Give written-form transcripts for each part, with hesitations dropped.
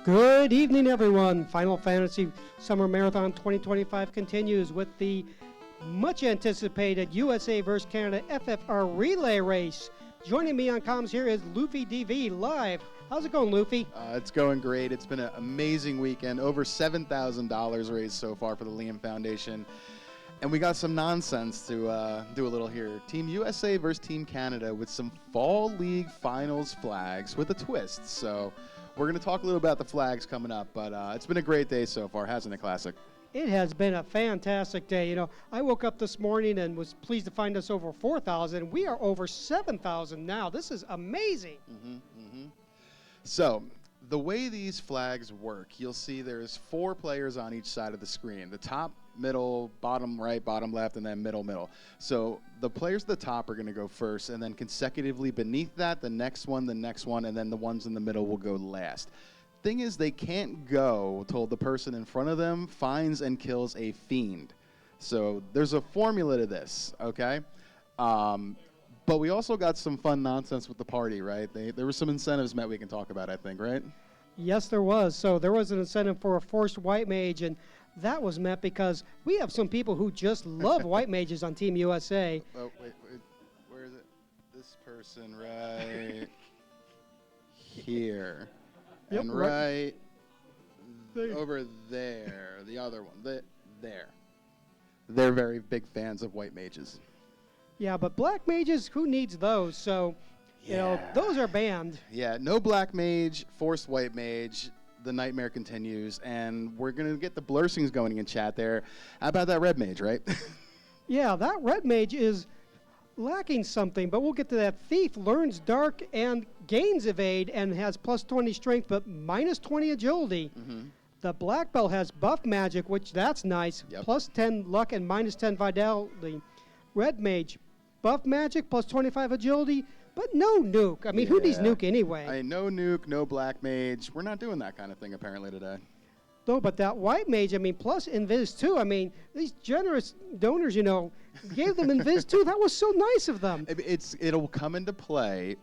Good evening, everyone. Final Fantasy Summer Marathon 2025 continues with the much anticipated USA vs. Canada FFR relay race. Joining me on comms here is Luffy DV live. How's it going, Luffy? It's going great. It's been an amazing weekend. Over $7,000 raised so far for the Liam Foundation. And we got some nonsense to do a little here. Team USA versus Team Canada with some Fall League Finals flags with a twist. So we're going to talk a little about the flags coming up, but it's been a great day so far, hasn't it, Classic? It has been a fantastic day. You know, I woke up this morning and was pleased to find us over 4,000. We are over 7,000 now. This is amazing. So the way these flags work, you'll see there's 4 players on each side of the screen. The top, middle, bottom right, bottom left, and then middle. So the players at the top are going to go first, and then consecutively beneath that, the next one, and then the ones in the middle will go last. Thing is, they can't go till the person in front of them finds and kills a fiend. So there's a formula to this, okay? But we also got some fun nonsense with the party, right? There were some incentives met we can talk about, I think, right? Yes, there was. So there was an incentive for a forced white mage, and that was met because we have some people who just love white mages on Team USA. Oh, wait, where is it? This person right here. Yep, and right over there, the other one, there. They're very big fans of white mages. Yeah, but black mages, who needs those? So, you know, those are banned. Yeah, no black mage, forced white mage. The nightmare continues, and we're going to get the blursings going in chat there. How about that red mage, right? Yeah, that red mage is lacking something, but we'll get to that. Thief learns dark and gains evade and has plus 20 strength, but minus 20 agility. The black belt has buff magic, which that's nice, plus 10 luck and minus 10 vitality. Red mage, buff magic, plus 25 agility, but no nuke. I mean, who needs nuke anyway? No nuke, no black mage. We're not doing that kind of thing apparently today. No, but that white mage, I mean, plus Invis too. I mean, these generous donors, you know, gave them Invis too. That was so nice of them. It'll come into play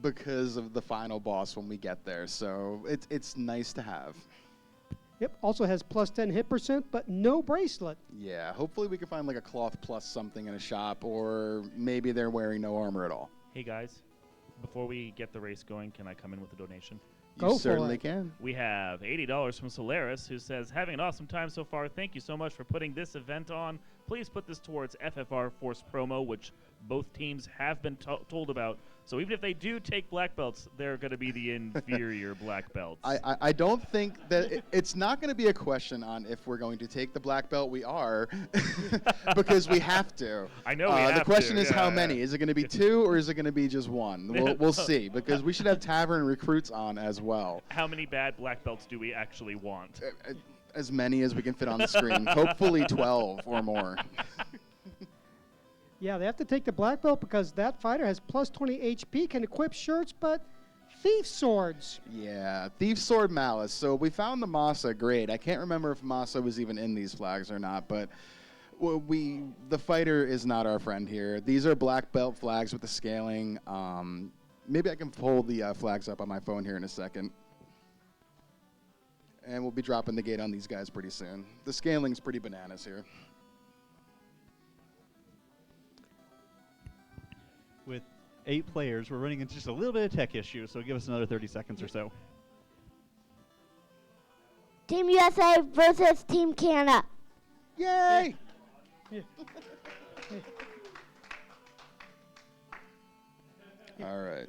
because of the final boss when we get there. So it's nice to have. Yep, also has plus 10 hit percent, but no bracelet. Yeah, hopefully we can find like a cloth plus something in a shop, or maybe they're wearing no armor at all. Hey guys, before we get the race going, can I come in with a donation? You certainly can. We have $80 from Solaris, who says, having an awesome time so far. Thank you so much for putting this event on. Please put this towards FFR Force promo, which both teams have been told about. So even if they do take black belts, they're going to be the inferior black belts. I don't think that it's not going to be a question on if we're going to take the black belt. We are, because we have to. I know we have to. The question is how many. Is it going to be 2 or is it going to be just 1? We'll see, because we should have tavern recruits on as well. How many bad black belts do we actually want? As many as we can fit on the screen. Hopefully 12 or more. Yeah, they have to take the black belt because that fighter has plus 20 HP, can equip shirts, but thief swords. Yeah, thief sword malice. So we found the Masa, great. I can't remember if Masa was even in these flags or not, but the fighter is not our friend here. These are black belt flags with the scaling. Maybe I can pull the flags up on my phone here in a second. And we'll be dropping the gate on these guys pretty soon. The scaling's pretty bananas here. With 8 players, we're running into just a little bit of tech issue, so give us another 30 seconds or so. Team USA versus Team Canada. Yay! Yeah. All right.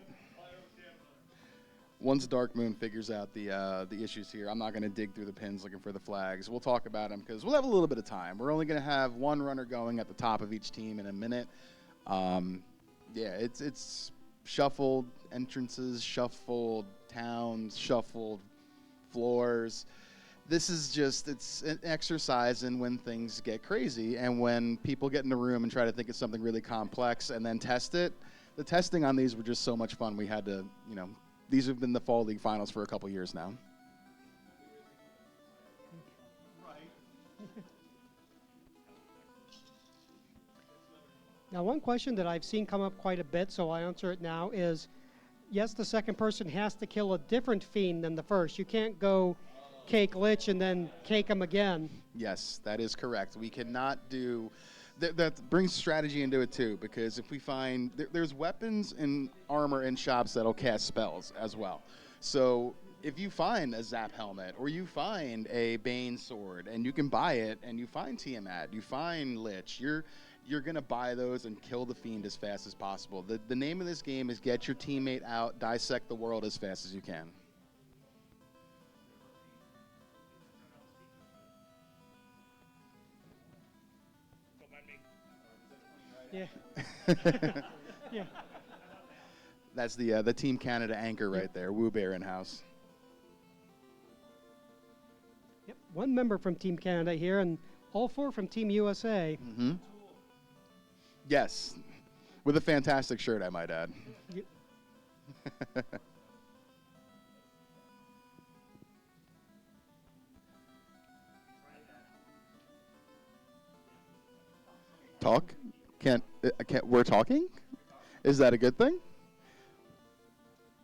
Once Dark Moon figures out the issues here, I'm not going to dig through the pins looking for the flags. We'll talk about them because we'll have a little bit of time. We're only going to have 1 runner going at the top of each team in a minute. Yeah, it's shuffled entrances, shuffled towns, shuffled floors. This is just, it's an exercise in when things get crazy and when people get in the room and try to think of something really complex and then test it. The testing on these were just so much fun. We had to, you know, these have been the Fall League Finals for a couple years now. Now, one question that I've seen come up quite a bit, so I answer it now, is yes, the second person has to kill a different fiend than the first. You can't go cake Lich and then cake him again. Yes, that is correct. We cannot do... That brings strategy into it, too, because if we find... There's weapons and armor in shops that'll cast spells as well. So if you find a Zap helmet or you find a Bane sword and you can buy it and you find Tiamat, you find Lich, you're going to buy those and kill the fiend as fast as possible. The name of this game is get your teammate out, dissect the world as fast as you can. Yeah. Yeah. That's the Team Canada anchor right there, Woo Bear in house. Yep. One member from Team Canada here, and all 4 from Team USA. Mm-hmm. Yes, with a fantastic shirt, I might add. Yep. Talk? Can't. We're talking? Is that a good thing?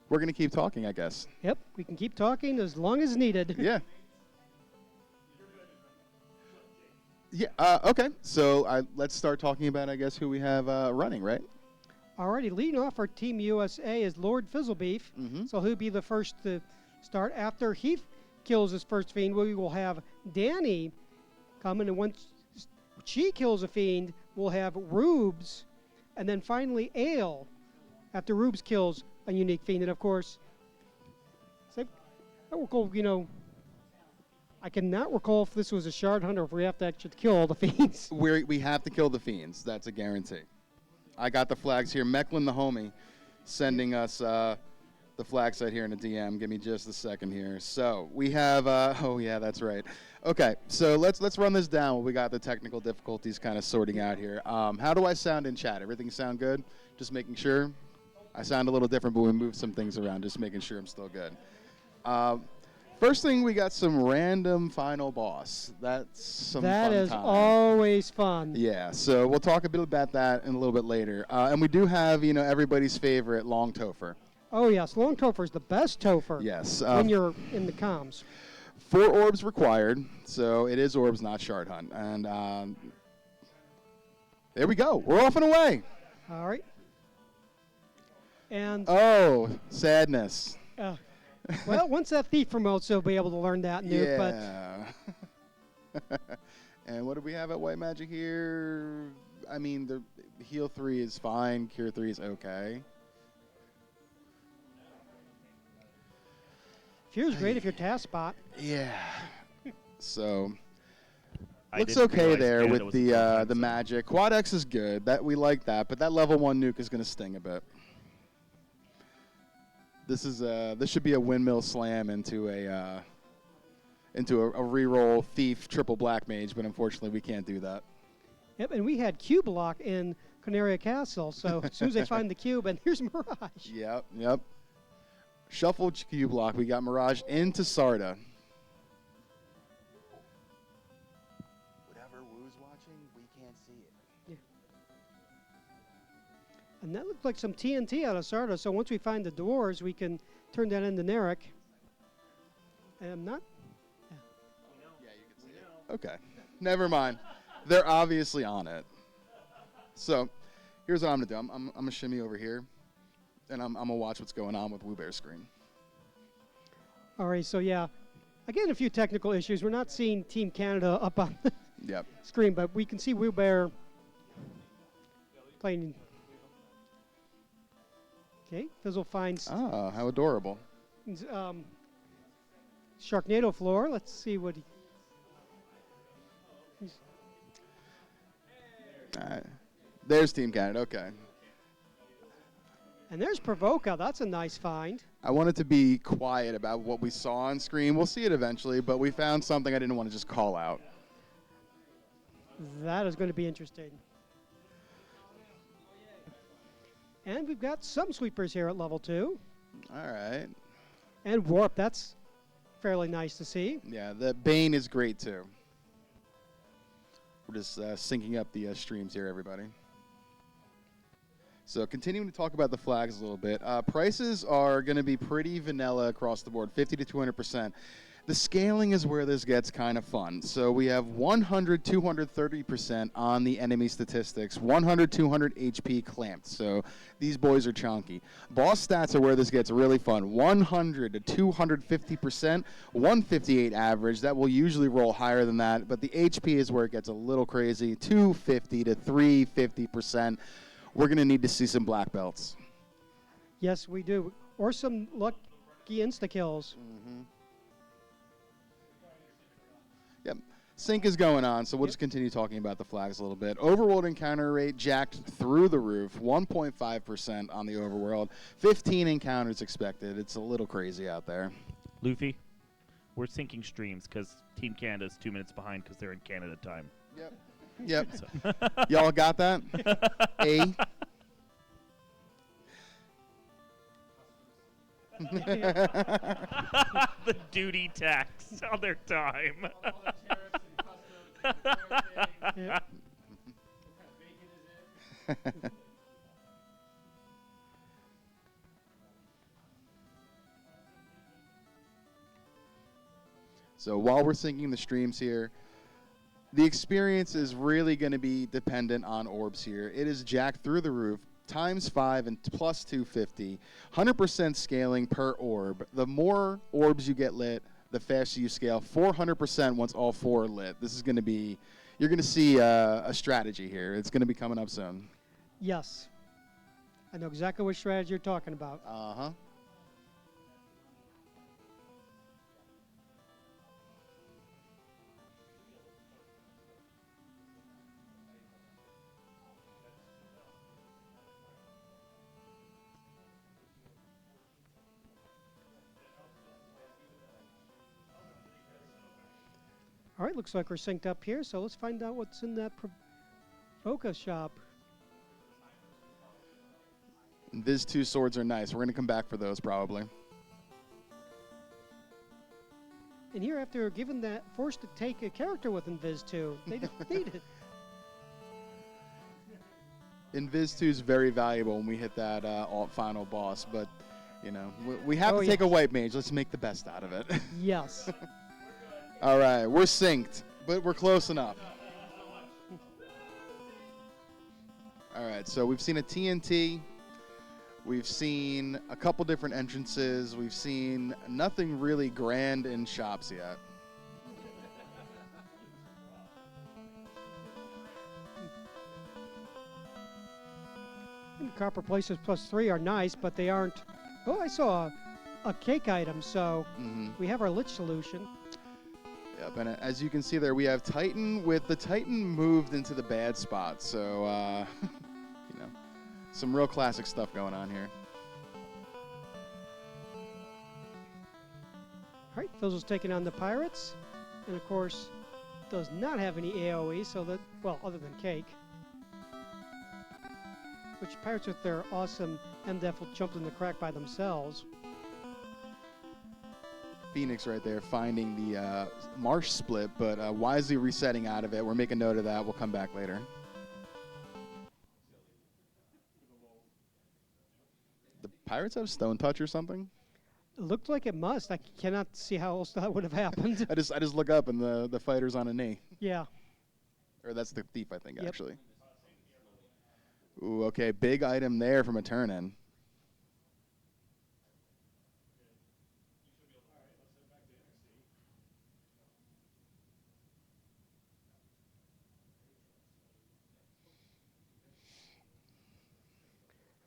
We're gonna keep talking, I guess. Yep, we can keep talking as long as needed. Yeah. Yeah. Okay. So let's start talking about, I guess, who we have running, right? Alrighty, leading off our Team USA is Lord Fizzlebeef. Mm-hmm. So he'll be the first to start. After he kills his first fiend, we will have Danny coming, and once she kills a fiend, we'll have Rubes, and then finally Ale after Rubes kills a unique fiend. And of course, I recall, I cannot recall if this was a shard hunt or if we have to actually kill all the fiends. We have to kill the fiends. That's a guarantee. I got the flags here. Mecklin, the homie, sending us the flag site here in a DM. Give me just a second here. So we have. Oh yeah, that's right. Okay, so let's run this down. We got the technical difficulties kind of sorting out here. How do I sound in chat? Everything sound good? Just making sure. I sound a little different, but we moved some things around, just making sure I'm still good. First thing, we got some random final boss. That's some fun That is time. always fun. Yeah, so we'll talk a bit about that in a little bit later. And we do have, everybody's favorite Long Topher. Oh yes, Long Topher is the best Topher. Yes. When you're in the comms. 4 orbs required, so it is orbs, not shard hunt. And there we go. We're off and away. All right. And Oh, sadness. well, once that thief promotes, he'll be able to learn that nuke. But Yeah. And what do we have at White Magic here? I mean, the heal 3 is fine. Cure 3 is okay. Fure's great if you're task spot. Yeah. So I looks didn't okay realize there Canada with was the a cold the zone. magic. Quad X is good. That we like that, but that level 1 nuke is going to sting a bit. This should be a windmill slam into a reroll thief triple black mage, but unfortunately we can't do that. Yep, and we had cube lock in Canaria Castle, so as soon as they find the cube, and here's Mirage. Yep. Shuffle cube block. We got Mirage into Sarda. Whatever Woo's watching, we can't see it. And that looked like some TNT out of Sarda, so once we find the doors, we can turn that into Narek. And I'm not... Yeah, you can see it. Okay. Never mind. They're obviously on it. So here's what I'm going to do. I'm going to shimmy over here, and I'm going to watch what's going on with Woo Bear's screen. All right, so yeah. Again, a few technical issues. We're not seeing Team Canada up on the Yep. screen, but we can see Woo Bear playing. Okay, Fizzle finds Ah, how adorable. Sharknado floor. Let's see what he... There's Team Canada. Okay. And there's Provoca. That's a nice find. I wanted to be quiet about what we saw on screen. We'll see it eventually, but we found something I didn't want to just call out. That is going to be interesting. And we've got some sweepers here at level 2. All right. And Warp. That's fairly nice to see. Yeah, the Bane is great too. We're just syncing up the streams here, everybody. So continuing to talk about the flags a little bit, prices are going to be pretty vanilla across the board, 50 to 200%. The scaling is where this gets kind of fun. So we have 100, 230% on the enemy statistics, 100, 200 HP clamped. So these boys are chunky. Boss stats are where this gets really fun. 100 to 250%, 158 average. That will usually roll higher than that, but the HP is where it gets a little crazy. 250 to 350%. We're going to need to see some black belts. Yes, we do. Or some lucky insta-kills. Yep. Sync is going on, so we'll just continue talking about the flags a little bit. Overworld encounter rate jacked through the roof, 1.5% on the overworld. 15 encounters expected. It's a little crazy out there. Luffy, we're syncing streams because Team Canada's 2 minutes behind because they're in Canada time. Yep. Y'all got that? A. The duty tax on their time. Yeah. So while we're syncing the streams here, the experience is really going to be dependent on orbs here. It is jacked through the roof, ×5 and plus 250, 100% scaling per orb. The more orbs you get lit, the faster you scale. 400% once all 4 are lit. This is going to be, you're going to see a strategy here. It's going to be coming up soon. Yes. I know exactly what strategy you're talking about. Uh-huh. All right, looks like we're synced up here, so let's find out what's in that Boca shop. These 2 swords are nice. We're going to come back for those probably. And here, after given that, forced to take a character with Invis 2, they don't need it. Invis 2 is very valuable when we hit that final boss, but, you know, we have to take a yes. white mage. Let's make the best out of it. Yes. All right, we're synced, but we're close enough. All right, so we've seen a TNT. We've seen a couple different entrances. We've seen nothing really grand in shops yet. And copper places +3 are nice, but they aren't. Oh, I saw a cake item, so we have our lich solution. Yep, and as you can see there, we have Titan with the Titan moved into the bad spot. So, you know, some real classic stuff going on here. All right, Fizzle's taking on the pirates, and of course, does not have any AoE, so that, well, other than cake. Which pirates with their awesome MDF will jump in the crack by themselves. Phoenix right there finding the marsh split, but wisely resetting out of it. We're making note of that. We'll come back later. The pirates have stone touch or something? It looked like it must. I cannot see how else that would have happened. I just look up and the fighter's on a knee. Yeah. Or that's the thief, I think, Yep. actually. Ooh, okay, big item there from a turn-in.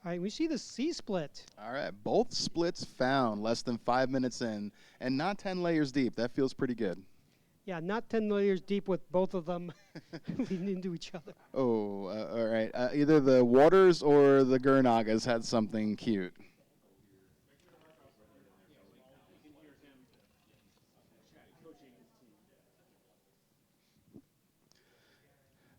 All right, we see the C split. All right, both splits found less than 5 minutes in, and not 10 layers deep. That feels pretty good. Yeah, not 10 layers deep with both of them leading into each other. Oh, all right. Either the Waters or the Gurnagas had something cute.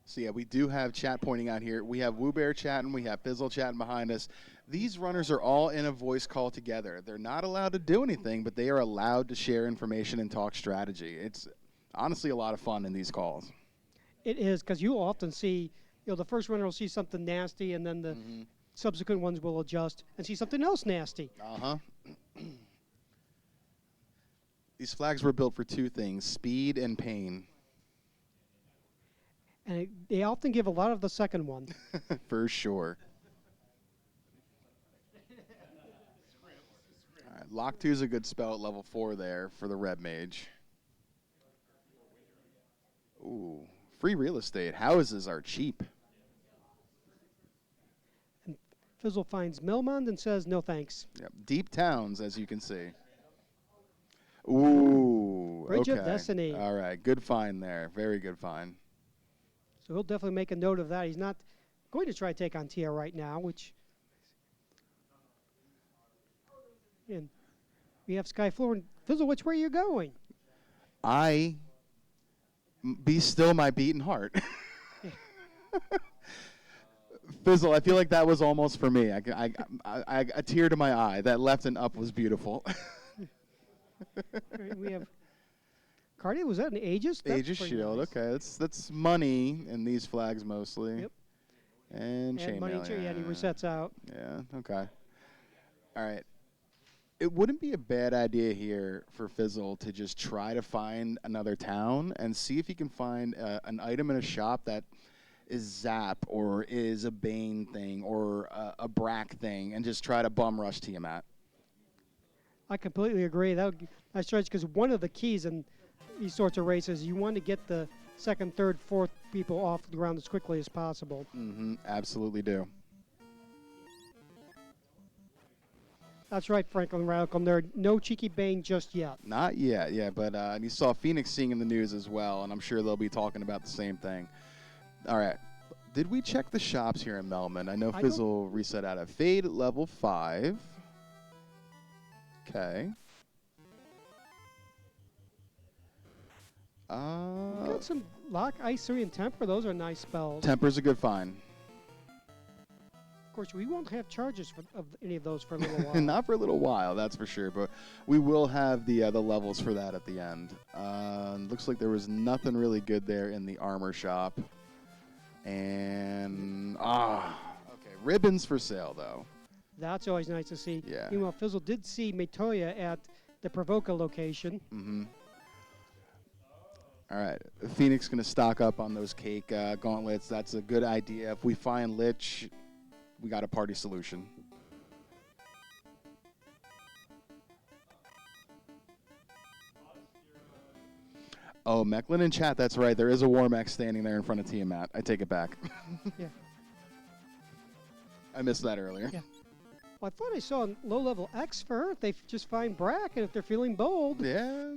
So yeah, we do have chat pointing out here. We have Woo Bear chatting, we have Fizzle chatting behind us. These runners are all in a voice call together. They're not allowed to do anything, but they are allowed to share information and talk strategy. It's honestly a lot of fun in these calls. It is, because you often see, you know, the first runner will see something nasty, and then the subsequent ones will adjust and see something else nasty. Uh-huh. These flags were built for two things, speed and pain. And they often give a lot of the second one. For sure. All right, Lock 2 is a good spell at level 4 there for the Red Mage. Ooh, free real estate. Houses are cheap. And Fizzle finds Melmond and says, no thanks. Yep. Deep towns, as you can see. Ooh, Bridge of okay. Destiny. All right, good find there. Very good find. So he'll definitely make a note of that. He's not going to try to take on Tia right now, which... And we have Skyfloor and Fizzle, which way are you going? Be still my beating heart. Fizzle, I feel like that was almost for me. A tear to my eye. That left and up was beautiful. Right, we have Cardia. Was that an Aegis? That's Aegis pretty Shield. nice. Okay, that's money in these flags mostly. Yep. And chainmail. money too. Yeah, and he resets out. Yeah. Okay. All right. It wouldn't be a bad idea here for Fizzle to just try to find another town and see if he can find an item in a shop that is Zap or is a Bane thing or a Brack thing and just try to bum rush Tiamat. I completely agree. That's right, because one of the keys in these sorts of races, you want to get the second, third, fourth people off the ground as quickly as possible. Mm-hmm. Absolutely do. That's right, Franklin Radicum. There are no cheeky Bane just yet. Not yet, yeah, but you saw Phoenix seeing in the news as well, and I'm sure they'll be talking about the same thing. All right. Did we check the shops here in Melman? I know Fizzle reset out of Fade at level 5. Okay. We've got some Lock, Ice, 3, and Temper. Those are nice spells. Temper's a good find. Of course, we won't have charges of any of those for a little while. Not for a little while, that's for sure, but we will have the levels for that at the end. Looks like there was nothing really good there in the armor shop. And, okay, ribbons for sale, though. That's always nice to see. Yeah. Meanwhile, Fizzle did see Metoya at the Provoca location. Mm-hmm. All right, Phoenix going to stock up on those cake gauntlets. That's a good idea. If we find Lich, we got a party solution. Oh, Mechlin in chat, that's right. There is a War Mech standing there in front of Tiamat. I take it back. Yeah. I missed that earlier. Yeah. Well, I thought I saw a low-level X for Earth. They just find Brack, and if they're feeling bold. Yeah.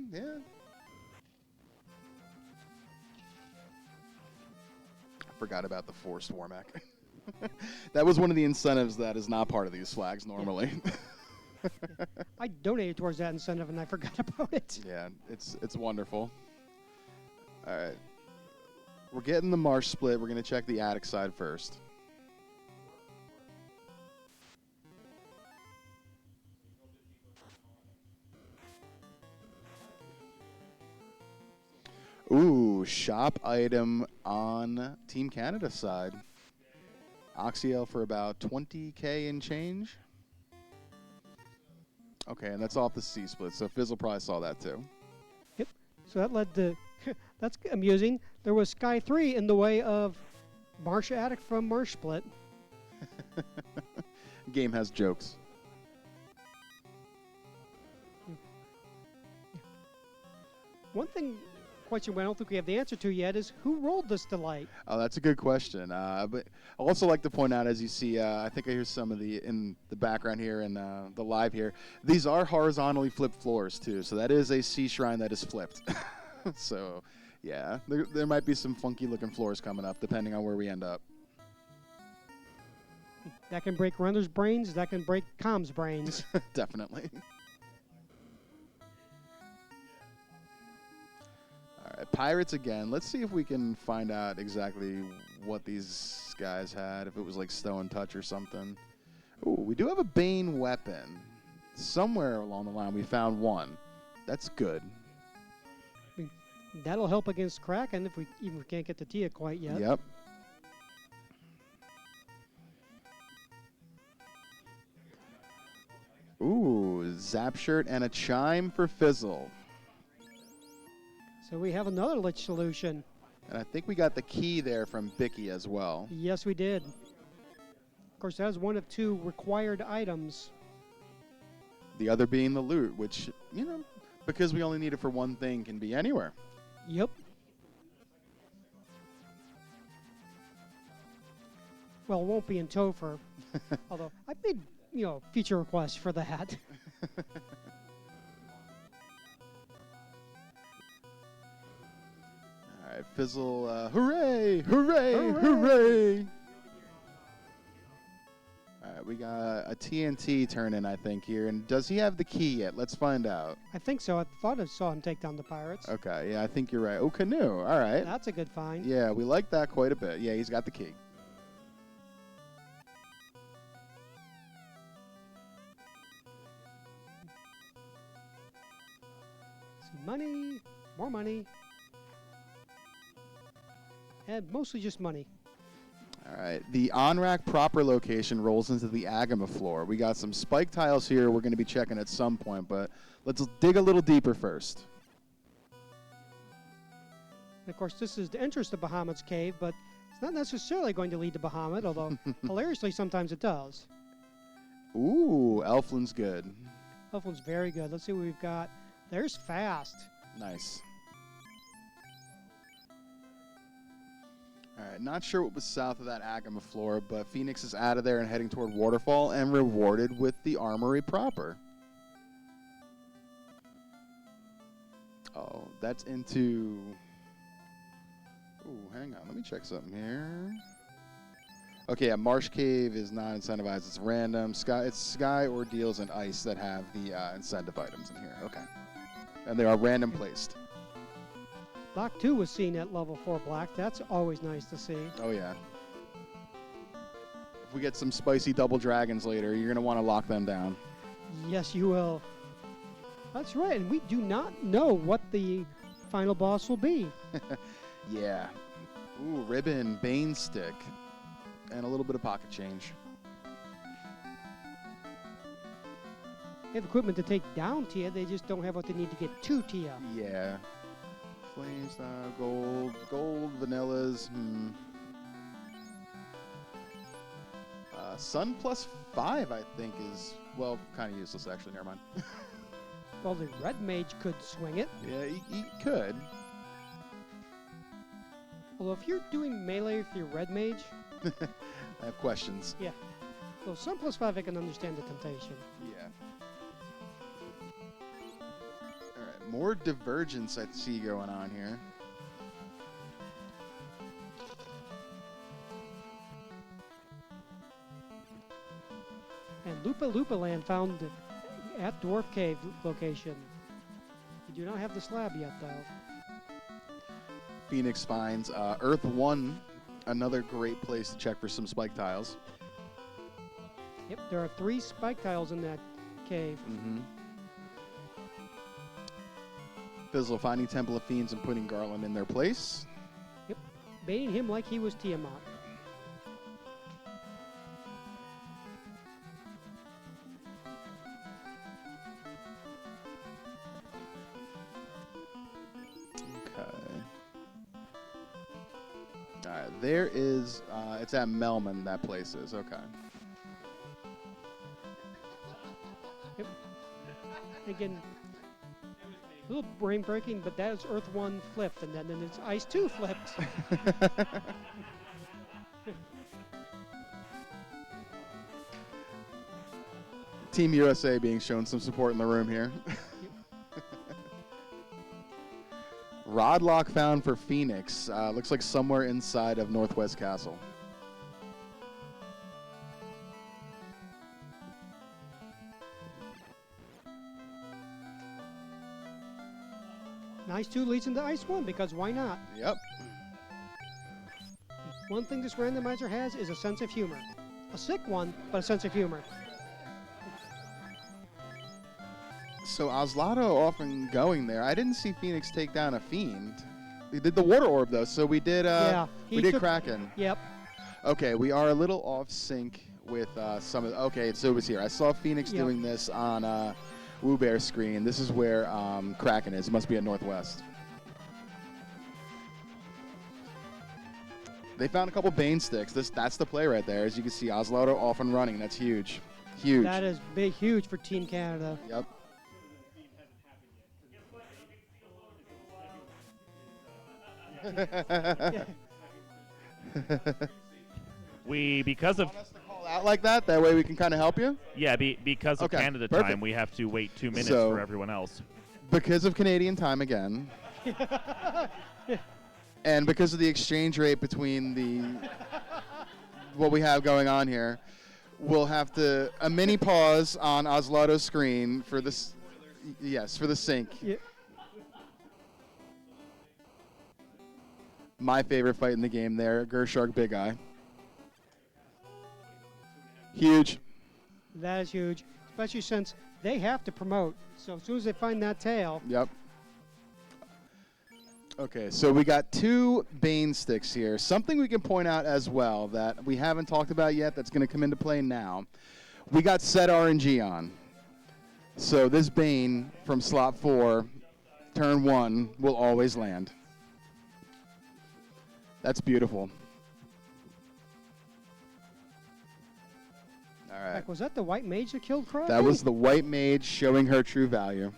I forgot about the forced War Mech. That was one of the incentives that is not part of these flags normally. I donated towards that incentive, and I forgot about it. Yeah, it's wonderful. All right. We're getting the marsh split. We're going to check the attic side first. Ooh, shop item on Team Canada side. Oxyel for about 20K and change. Okay, and that's off the C-split, so Fizzle probably saw that too. Yep. So that led to, that's amusing. There was Sky 3 in the way of Marsh Attic from Marsh Split. Game has jokes. One thing, question I don't think we have the answer to yet is who rolled this delight? Oh, that's a good question. But I also like to point out, as you see, I think I hear some of in the background here and the live here. These are horizontally flipped floors too, so that is a sea shrine that is flipped. So, yeah, there might be some funky looking floors coming up depending on where we end up. That can break Runner's brains. That can break Com's brains. Definitely. All right, Pirates again. Let's see if we can find out exactly what these guys had, if it was like Stone Touch or something. Ooh, we do have a Bane weapon. Somewhere along the line we found one. That's good. That'll help against Kraken if we can't get to Tia quite yet. Yep. Zap Shirt, and a Chime for Fizzle. So we have another Lich solution. And I think we got the key there from Bicky as well. Yes, we did. Of course, that is one of 2 required items. The other being the loot, which, you know, because we only need it for one thing, can be anywhere. Yep. Well, it won't be in Topher. Although I made, future requests for that. All right, Fizzle, hooray, hooray, hooray. All right, we got a TNT turn-in, I think, here. And does he have the key yet? Let's find out. I think so. I thought I saw him take down the pirates. Okay, yeah, I think you're right. Oh, canoe. All right. That's a good find. Yeah, we like that quite a bit. Yeah, he's got the key. Some money, more money, and mostly just money. All right, the on-rack proper location rolls into the Agama floor. We got some spike tiles here we're going to be checking at some point, but let's dig a little deeper first. And of course, this is the entrance to Bahamut's cave, but it's not necessarily going to lead to Bahamut, although hilariously sometimes it does. Ooh, Elflin's good. Elflin's very good. Let's see what we've got. There's Fast. Nice. All right, not sure what was south of that Agama floor, but Phoenix is out of there and heading toward Waterfall and rewarded with the Armory proper. Oh, that's into... Ooh, hang on. Let me check something here. Okay, yeah, Marsh Cave is not incentivized. It's random. It's Sky, Ordeals, and Ice that have the incentive items in here. Okay. And they are random placed. Block 2 was seen at level 4 black. That's always nice to see. Oh, yeah. If we get some spicy double dragons later, you're going to want to lock them down. Yes, you will. That's right, and we do not know what the final boss will be. Yeah. Ooh, ribbon, bane stick, and a little bit of pocket change. They have equipment to take down Tia. They just don't have what they need to get to Tia. Yeah. Flame style, gold, vanillas. Sun plus 5, I think, is, well, kind of useless, actually. Never mind. Well, the red mage could swing it. Yeah, he could. Although if you're doing melee with your red mage, I have questions. yeah. So Sun plus 5, I can understand the temptation. Yeah. All right, more divergence I see going on here. And Lupa Lupa Land found at Dwarf Cave location. We do not have the slab yet, though. Phoenix finds Earth 1, another great place to check for some spike tiles. Yep, there are 3 spike tiles in that cave. Mm-hmm. Fizzle finding Temple of Fiends and putting Garland in their place. Yep, baiting him like he was Tiamat. There is, it's at Melman, that place is, okay. Yep. Again, a little brain breaking, but that is Earth 1 flipped, and then it's Ice 2 flipped. Team USA being shown some support in the room here. Rod lock found for Phoenix. Looks like somewhere inside of Northwest Castle. Ice 2 leads into Ice 1, because why not? Yep. One thing this randomizer has is a sense of humor. A sick one, but a sense of humor. So Oslato often going there. I didn't see Phoenix take down a Fiend. We did the Water Orb, though, so we did we did Kraken. Yep. Okay, we are a little off sync with some of the, okay, so it was here. I saw Phoenix Yep. doing this on Woo Bear screen. This is where Kraken is. It must be at Northwest. They found a couple Bane sticks. That's the play right there. As you can see, Oslaughter off and running. That's huge. Huge. That is big, huge for Team Canada. Yep. Because of Want us to call out like that? That way we can kind of help you? because of Okay, Canada perfect. time, we have to wait 2 minutes So- for everyone else. Because of Canadian time again. And because of the exchange rate between what we have going on here, we'll have to a mini pause on Oslaughter's screen for this. Yes, for the sync. Yeah. My favorite fight in the game there, Gershark Big Eye. Huge. That is huge, especially since they have to promote. So as soon as they find that tail, Yep. Okay, so we got 2 Bane sticks here. Something we can point out as well that we haven't talked about yet that's going to come into play now. We got set RNG on. So this Bane from slot 4, turn 1, will always land. That's beautiful. All right. like, was that the white mage that killed Kraken? That was the white mage showing her true value.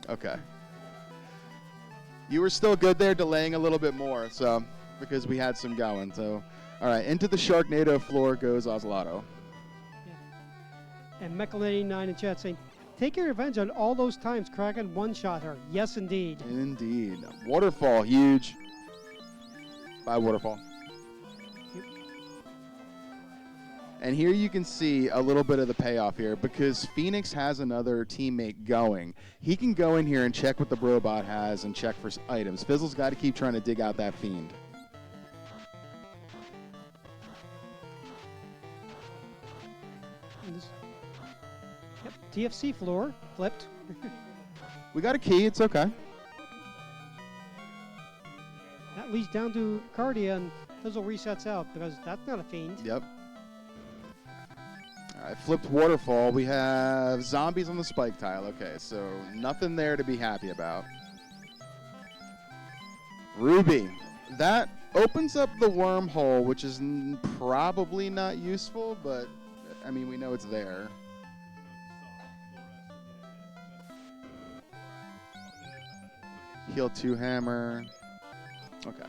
Okay. You were still good there, delaying a little bit more, so because we had some going. So, all right, into the Sharknado floor goes Oslaughter. And Mechalin89 in chat saying, take your revenge on all those times Kraken one-shot her. Yes, indeed. Indeed. Waterfall, huge. Bye, Waterfall. And here you can see a little bit of the payoff here because Phoenix has another teammate going. He can go in here and check what the Brobot has and check for items. Fizzle's got to keep trying to dig out that Fiend. And this- Yep, TFC floor flipped. We got a key. It's okay. That leads down to Cardia, and Fizzle resets out because that's not a fiend. Yep. All right, flipped Waterfall. We have zombies on the spike tile. Okay, so nothing there to be happy about. Ruby. That opens up the wormhole, which is probably not useful, but, I mean, we know it's there. Heal 2 hammer. Okay.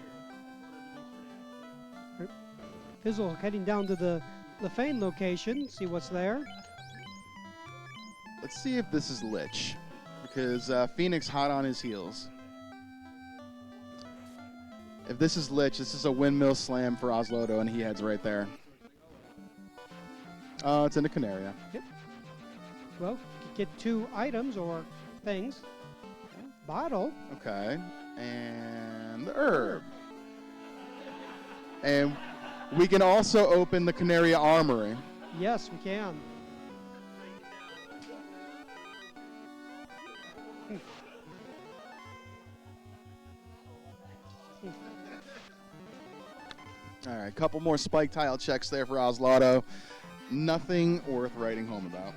Fizzle heading down to the Lefane location, see what's there. Let's see if this is Lich, because Phoenix hot on his heels. If this is Lich, this is a windmill slam for Oslodo, and he heads right there. Oh, it's in the Canaria. Well, you get 2 items or things. Bottle. Okay, and the herb. And we can also open the Canaria Armory. Yes, we can. All right, couple more spike tile checks there for Oslaughter. Nothing worth writing home about.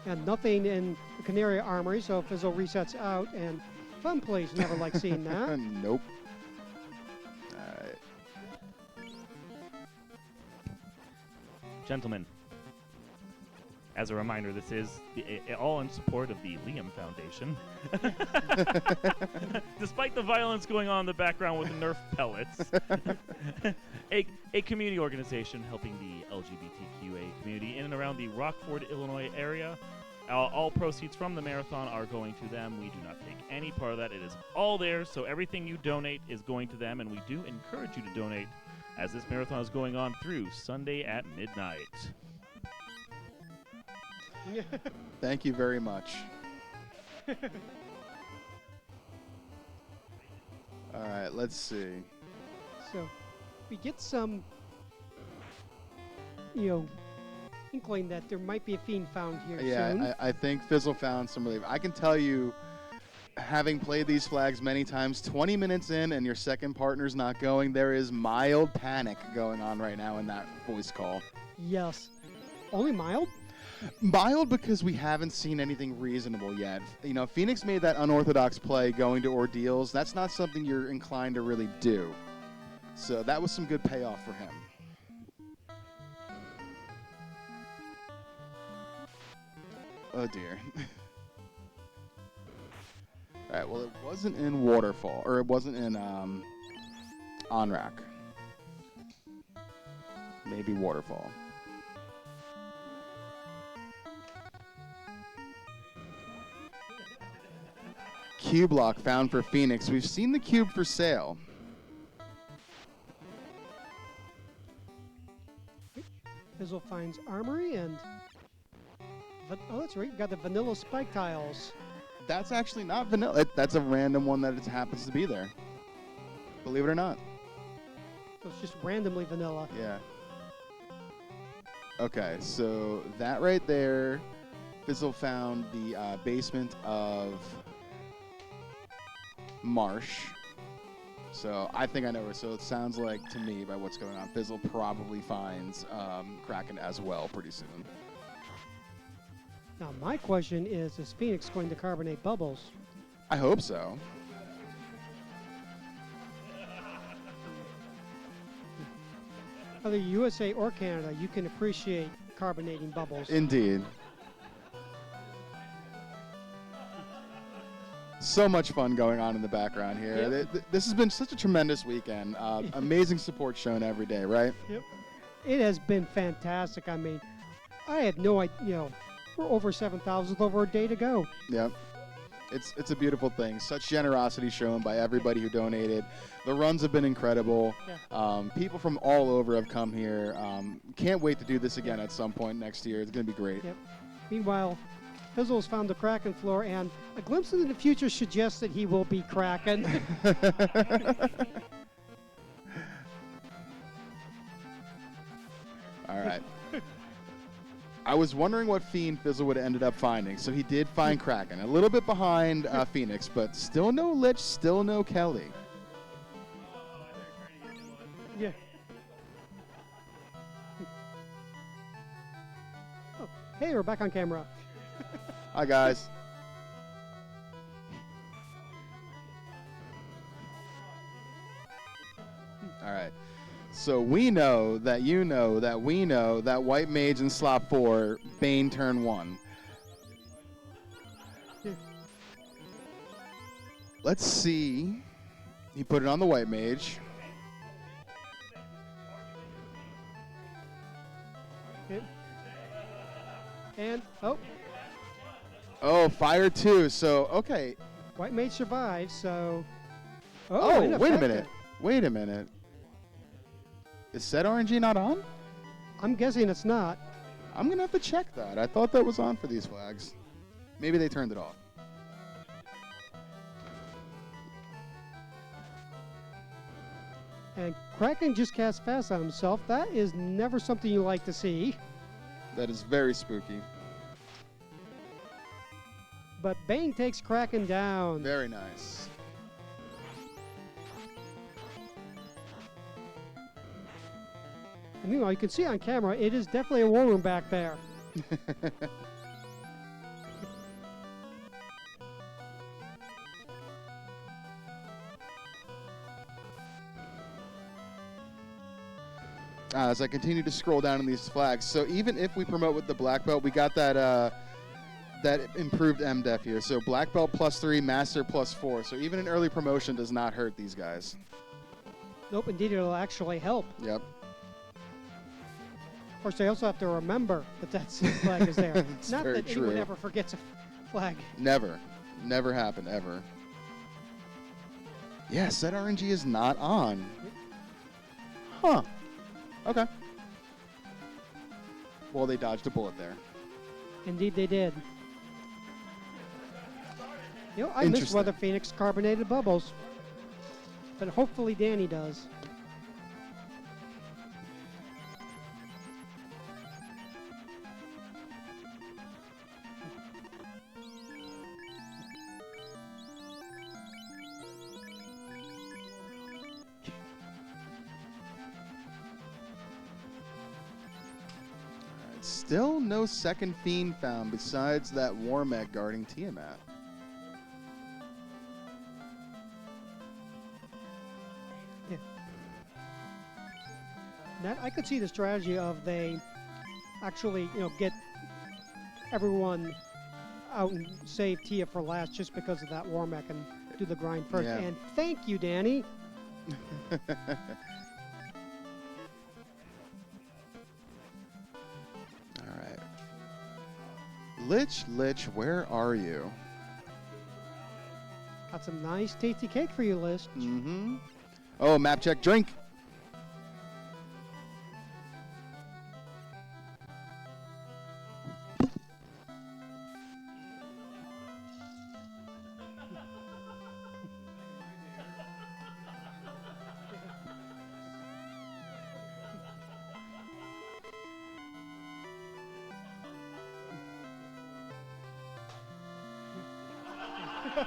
And nothing in the Canary Armory, so Fizzle resets out, and Fun Place never like seeing that. Nope. All right. Gentlemen, as a reminder, this is all in support of the Liam Foundation. Despite the violence going on in the background with the Nerf pellets, a community organization helping the LGBTQA community in and around the Rockford, Illinois area. All proceeds from the marathon are going to them. We do not take any part of that. It is all theirs, so everything you donate is going to them, and we do encourage you to donate as this marathon is going on through Sunday at midnight. Thank you very much. All right, let's see. So we get some, inkling that there might be a fiend found here soon. Yeah, I think Fizzle found some relief. I can tell you, having played these flags many times, 20 minutes in and your second partner's not going, there is mild panic going on right now in that voice call. Yes. Only mild? Mild because we haven't seen anything reasonable yet. You know, Phoenix made that unorthodox play going to ordeals. That's not something you're inclined to really do. So that was some good payoff for him. Oh dear. All right, well, it wasn't in Waterfall, or it wasn't in Onrak. Maybe Waterfall. Cube lock found for Phoenix. We've seen the cube for sale. Fizzle finds Armory and... Oh, that's right. We've got the vanilla spike tiles. That's actually not vanilla. That's a random one that it happens to be there. Believe it or not. So it's just randomly vanilla. Yeah. Okay, so that right there, Fizzle found the basement of Marsh. So I think I know her. So it sounds like to me, by what's going on, Fizzle probably finds Kraken as well pretty soon. Now, my question is Phoenix going to carbonate bubbles? I hope so. Whether USA or Canada, you can appreciate carbonating bubbles. Indeed. So much fun going on in the background here. Yep. This has been such a tremendous weekend. Amazing support shown every day, right? Yep. It has been fantastic. I mean, I had no idea, you know, we're over 7,000 over a day to go. Yep. It's a beautiful thing. Such generosity shown by everybody who donated. The runs have been incredible. Yeah. People from all over have come here. Can't wait to do this again at some point next year. It's going to be great. Yep. Meanwhile, Fizzle's found the Kraken floor, and a glimpse into the future suggests that he will be Kraken. All right. I was wondering what fiend Fizzle would have ended up finding. So he did find Kraken. A little bit behind Phoenix, but still no Lich, still no Kelly. Yeah. Oh, hey, we're back on camera. Hi, guys. All right. So we know that you know that we know that White Mage in slot 4, Bane turn 1. Yeah. Let's see. He put it on the White Mage. Okay. And, oh, Oh, fire 2. So, okay. White Mage survives, so... Oh, wait a ineffective. minute. Wait a minute. Is set RNG not on? I'm guessing it's not. I'm going to have to check that. I thought that was on for these flags. Maybe they turned it off. And Kraken just cast fast on himself. That is never something you like to see. That is very spooky. But Bane takes Kraken down. Very nice. And meanwhile, you can see on camera, it is definitely a war room back there. As I continue to scroll down in these flags, so even if we promote with the black belt, we got that that improved MDEF here. So black belt +3, master +4. So even an early promotion does not hurt these guys. Nope, indeed, it'll actually help. Yep. Of course, they also have to remember that that flag is there. It's Not very that anyone true. ever forgets a flag. Never. Never happened, ever. Yeah, set RNG is not on. Huh. Okay. Well, they dodged a bullet there. Indeed, they did. You know, I miss Interesting. Weather Phoenix carbonated bubbles. But hopefully Danny does. Still no second fiend found besides that Warmech guarding Tiamat. Yeah. That I could see the strategy of they actually, get everyone out and save Tia for last just because of that Warmech and do the grind first. Yeah. And thank you, Danny. All right. Lich, where are you? Got some nice tasty cake for you, List. Mm-hmm. Oh, map check, drink.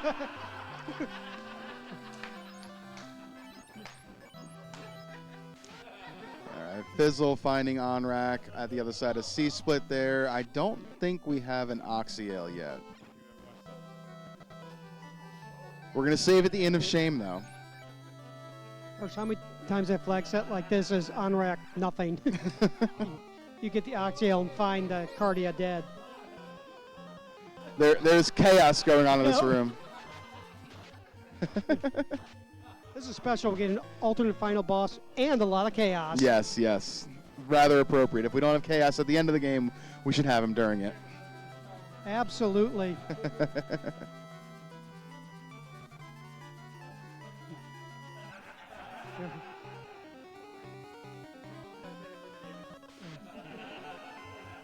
All right, Fizzle finding on-rack at the other side of C-split there. I don't think we have an Oxyale yet. We're going to save at the end of Shame, though. Gosh, how many times that flag set like this is on rack? Nothing. You get the Oxyale and find the Cardia dead. There's chaos going on in this room. This is special. We're getting an alternate final boss and a lot of chaos. Yes, yes. Rather appropriate. If we don't have chaos at the end of the game, we should have him during it. Absolutely.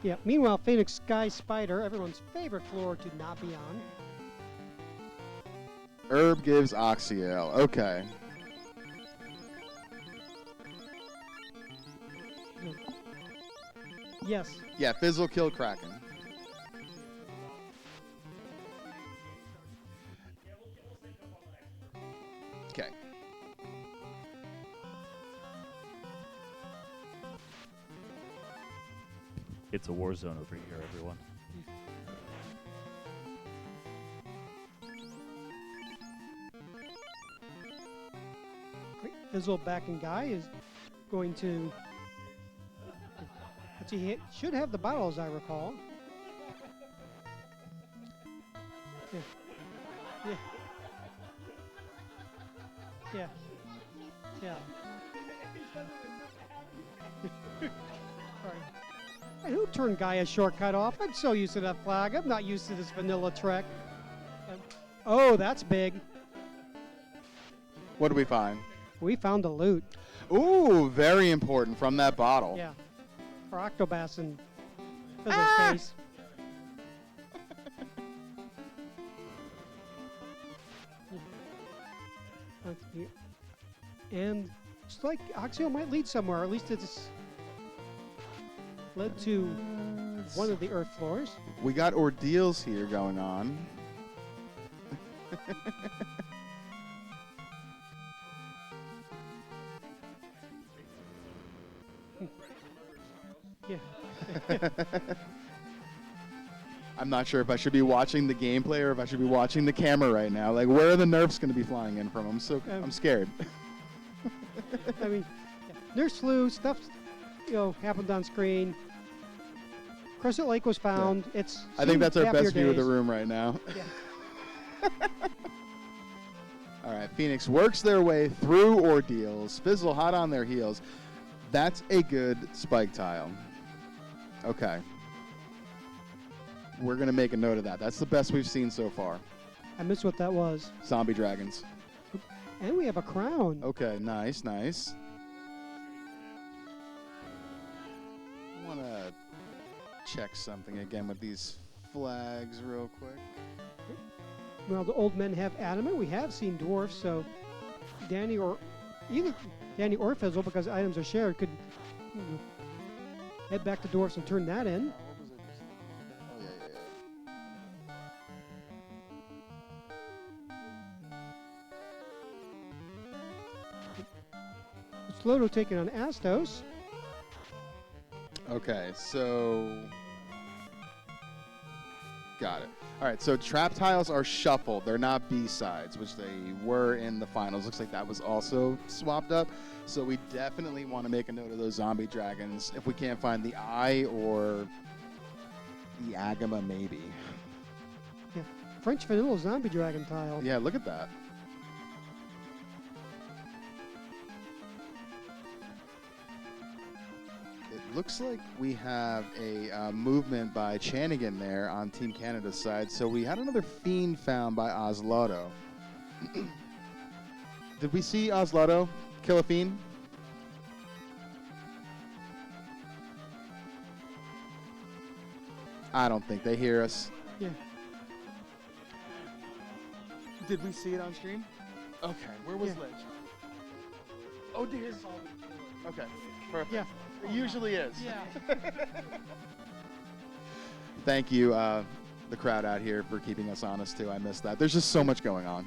Yeah. Meanwhile, Phoenix Sky Spider, everyone's favorite floor to not be on. Herb gives Oxyale. Okay. Yes. Yeah, Fizzle killed Kraken. Okay. It's a war zone over here, everyone. Fizzle backing guy is going to. Let's see, he should have the bottle as I recall. Yeah. Yeah. Yeah. Yeah. Sorry. And who turned Gaia's shortcut off? I'm so used to that flag. I'm not used to this vanilla trek. Oh, that's big. What do we find? We found the loot. Ooh, very important from that bottle. Yeah. For Octobas and Fizzle's case. And it's like Oxio might lead somewhere. At least it's led to one of the earth floors. We got ordeals here going on. Yeah. I'm not sure if I should be watching the gameplay or if I should be watching the camera right now. Like, where are the nerfs going to be flying in from? I'm scared. I mean, Nurse Flu stuff, happened on screen. Crescent Lake was found. Yeah. It's. I think that's our happier best view of the days. room right now. Yeah. All right, Phoenix works their way through ordeals. Fizzle hot on their heels. That's a good spike tile. Okay. We're going to make a note of that. That's the best we've seen so far. I missed what that was. Zombie dragons. And we have a crown. Okay, nice, nice. I want to check something again with these flags real quick. Well, the old men have adamant. We have seen dwarfs, so Danny or either Danny or Fizzle, because items are shared, could head back to dwarfs and turn that in. Oh, yeah. Sloto taking on Astos. Okay, so got it. All right, so trap tiles are shuffled. They're not B-sides, which they were in the finals. Looks like that was also swapped up. So we definitely want to make a note of those zombie dragons. If we can't find the eye or the Agama, maybe. Yeah. French vanilla zombie dragon tile. Yeah, look at that. It looks like we have a movement by Chanigan there on Team Canada's side. So we had another fiend found by Oslauto. Did we see Oslauto kill a fiend? I don't think they hear us. Yeah. Did we see it on stream? Okay, where was Yeah. Lich? Oh dear. Okay, perfect. Yeah. It usually is. Yeah. Thank you, the crowd out here, for keeping us honest too. I missed that. There's just so much going on.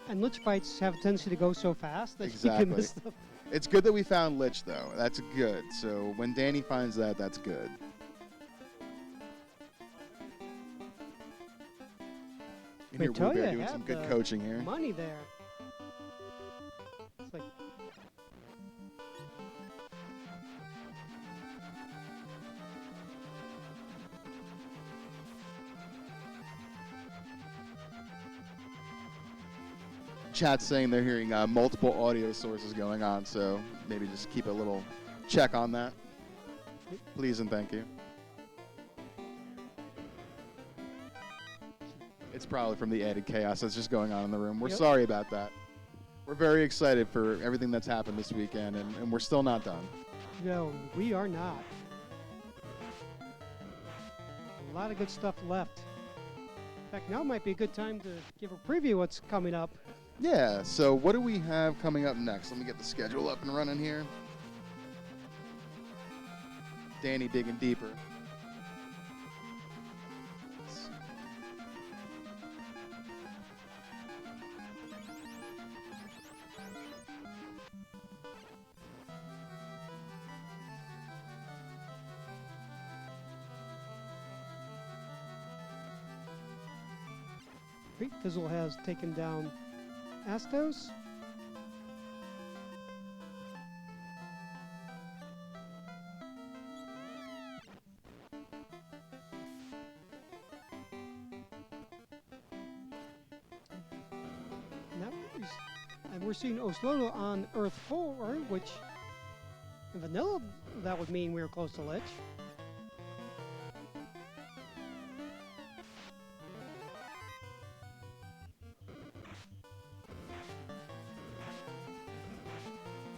And lich fights have a tendency to go so fast that you Exactly. can miss them. It's good that we found Lich though. That's good. So when Danny finds that, that's good. You hear Toya Rubear doing had some good the coaching here. Money there. It's like Chat's saying they're hearing multiple audio sources going on, so maybe just keep a little check on that. Please and thank you. It's probably from the added chaos that's just going on in the room. We're Yep. sorry about that. We're very excited for everything that's happened this weekend, and we're still not done. no, we are not. A lot of good stuff left. In fact, now might be a good time to give a preview what's coming up. Yeah, so what do we have coming up next? Let me get the schedule up and running here. Danny digging deeper. Let's see. Great Fizzle has taken down Astos. And we're seeing Oslodo on Earth 4, which in vanilla, that would mean we were close to Lich.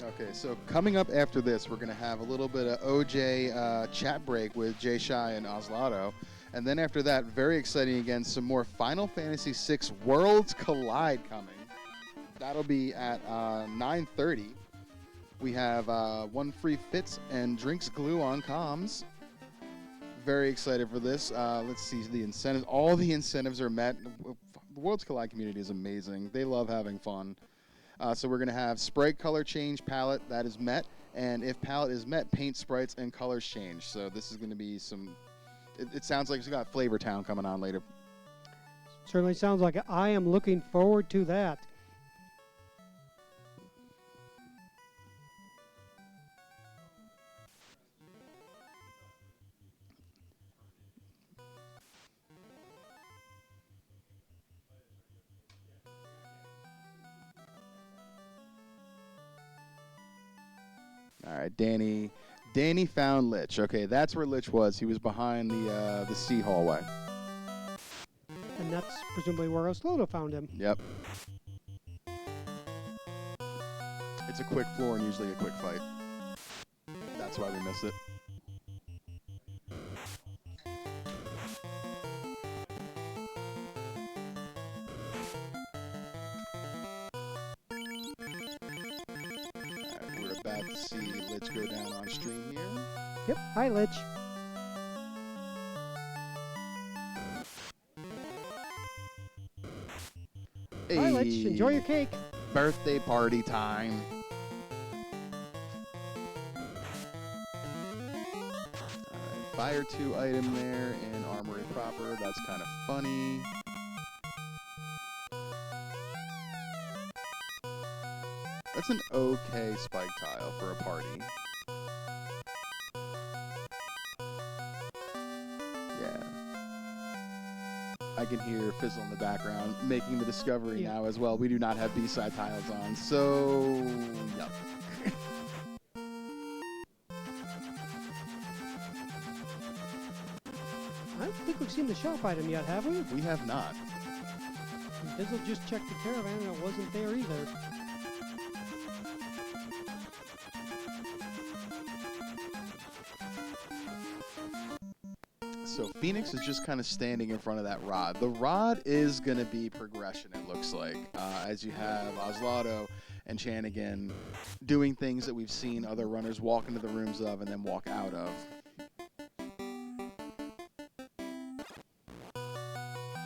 Okay, so coming up after this, we're going to have a little bit of OJ chat break with Jay Shai and Oslauto. And then after that, very exciting again, some more Final Fantasy VI Worlds Collide coming. That'll be at 9:30. We have one free Fits and Drinks Glue on comms. Very excited for this. Let's see the incentives. All the incentives are met. The Worlds Collide community is amazing. They love having fun. So we're going to have spray color change palette that is met, and if palette is met, paint sprites and colors change. So this is going to be some. It sounds like we got Flavor Town coming on later. Certainly sounds like it. I am looking forward to that. All right, Danny. Danny found Lich. Okay, that's where Lich was. He was behind the sea hallway. And that's presumably where Oslodo found him. Yep. It's a quick floor and usually a quick fight. That's why we missed it. Alright, we're about to see Lich go down on stream here. Yep. Hi, Lich. Hi, Lich. Enjoy your cake. Birthday party time. Fire 2 item there in Armory proper. That's kind of funny. That's an okay spike tile for a party. Yeah. I can hear Fizzle in the background making the discovery now as well. We do not have B-side tiles on, so yep. I don't think we've seen the shop item yet, have we? We have not. Fizzle just checked the caravan and it wasn't there either. So Phoenix is just kind of standing in front of that rod. The rod is going to be progression, it looks like, as you have Oslaudo and Chanigan doing things that we've seen other runners walk into the rooms of and then walk out of.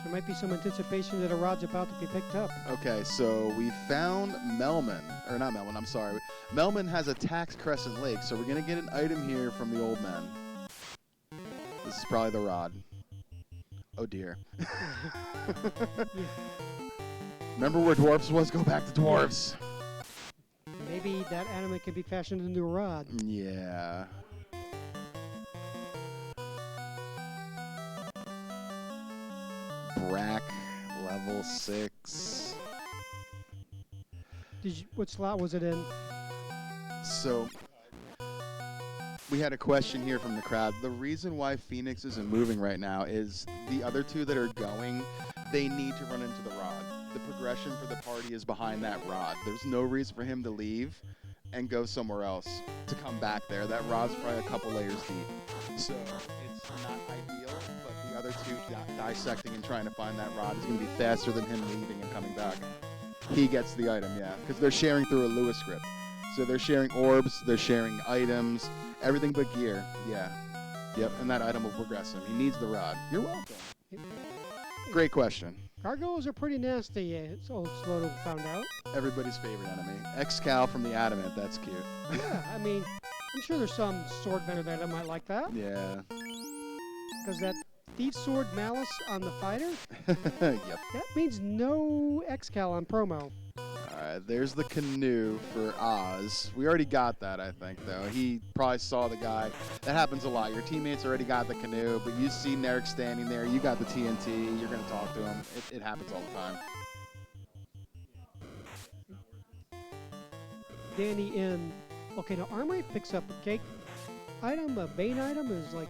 There might be some anticipation that a rod's about to be picked up. Okay, so we found Melman, or not Melman, I'm sorry. Melman has a Tax Crescent Lake, so we're going to get an item here from the old men. This is probably the rod. Oh dear. Remember where dwarfs was? Go back to dwarfs. Maybe that anime can be fashioned into a rod. Yeah. Brack, level 6. What slot was it in? So, we had a question here from the crowd. The reason why Phoenix isn't moving right now is the other two that are going, they need to run into the rod. The progression for the party is behind that rod. There's no reason for him to leave and go somewhere else to come back there. That rod's probably a couple layers deep. So it's not ideal, but the other two dissecting and trying to find that rod is going to be faster than him leaving and coming back. He gets the item, yeah, because they're sharing through a Lewis script. So they're sharing orbs, they're sharing items, everything but gear, yeah. Yep, and that item will progress him. He needs the rod. You're welcome. Great question. Gargoyles are pretty nasty, so Sloto found out. Everybody's favorite enemy. X-Cal from the Adamant, that's cute. Yeah, I mean, I'm sure there's some sword vendor that might like that. Yeah. Because that Thief Sword Malice on the fighter, Yep. that means no X-Cal on promo. Alright, there's the canoe for Oz. We already got that, I think, though. He probably saw the guy. That happens a lot. Your teammates already got the canoe, but you see Nerek standing there. You got the TNT. You're going to talk to him. It happens all the time. Danny in. Okay, now Armory picks up a cake item, a Bane item is like.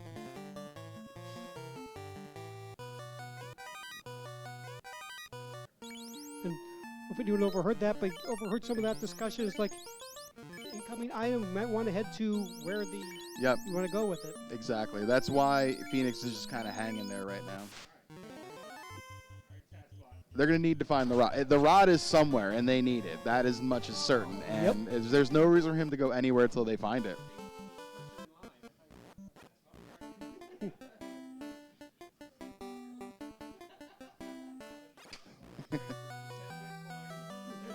And if anyone overheard that, but overheard some of that discussion, it's like incoming item. You might want to head to where the Yep. you want to go with it. Exactly. That's why Phoenix is just kind of hanging there right now. They're going to need to find the rod. The rod is somewhere, and they need it. That is much as certain. And there's no reason for him to go anywhere until they find it.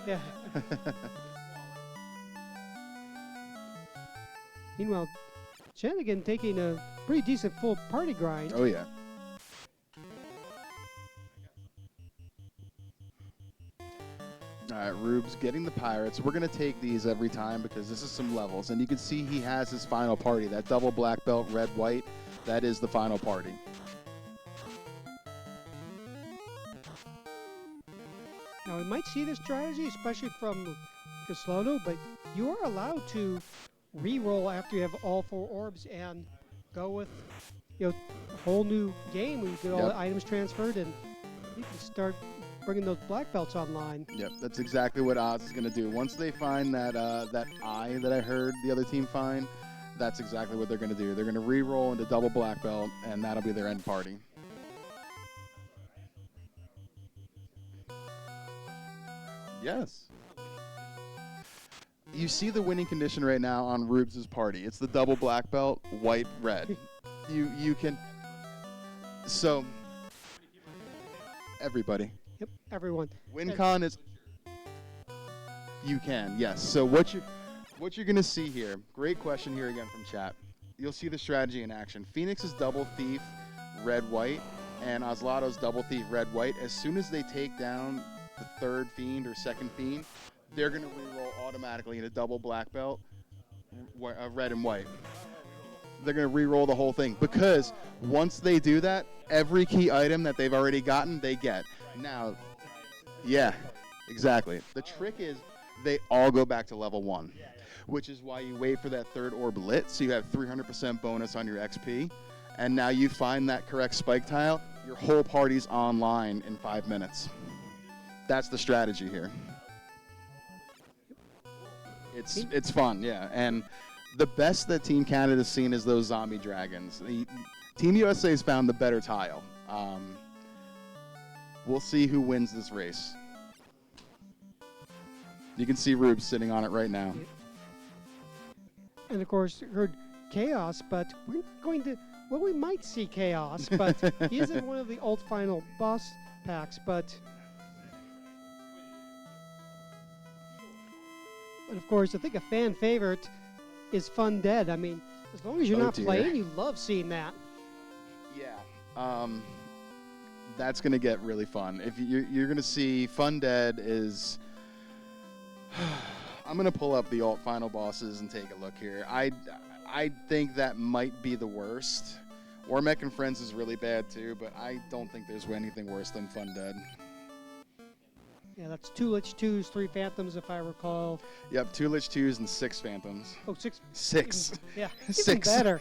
Yeah. Meanwhile, Chanigan taking a pretty decent full party grind. Oh, yeah. All right, Rube's getting the Pirates. We're going to take these every time because this is some levels. And you can see he has his final party. That double black belt, red, white, that is the final party. Now, we might see this strategy, especially from Gaslodo, but you are allowed to re-roll after you have all 4 orbs and go with, a whole new game where you get all the items transferred and you can start bringing those black belts online. Yep, that's exactly what Oz is going to do. Once they find that that eye that I heard the other team find, that's exactly what they're going to do. They're going to re-roll into double black belt, and that'll be their end party. Yes. You see the winning condition right now on Rube's party. It's the double black belt, white, red. You can. So everybody. Yep, everyone. WinCon is. You can, yes. So what you're gonna see here? Great question here again from chat. you'll see the strategy in action. Phoenix is double thief, red white, and Oslato's double thief, red white. As soon as they take down the third fiend or second fiend, they're gonna reroll automatically into double black belt, red and white. They're gonna reroll the whole thing because once they do that, every key item that they've already gotten, they get. Now, yeah, exactly. The trick is they all go back to level 1, which is why you wait for that third orb lit, so you have 300% bonus on your XP. And now you find that correct spike tile, your whole party's online in 5 minutes. That's the strategy here. It's fun, yeah. And the best that Team Canada's seen is those zombie dragons. Team USA's found the better tile. We'll see who wins this race. You can see Rube sitting on it right now. And of course, heard Chaos, but we're not going to. Well, we might see Chaos, but he isn't one of the ult final boss packs. But of course, I think a fan favorite is Fun Dead. I mean, as long as you're not playing, you love seeing that. Yeah. That's gonna get really fun. If you're gonna see Fun Dead is. I'm gonna pull up the ult final bosses and take a look here. I think that might be the worst. Ormec and Friends is really bad too, but I don't think there's anything worse than Fun Dead. Yeah, that's 2 Lich 2s, 3 Phantoms, if I recall. Yep, 2 Lich 2s and 6 Phantoms. Oh, 6. 6. Yeah, even 6. better.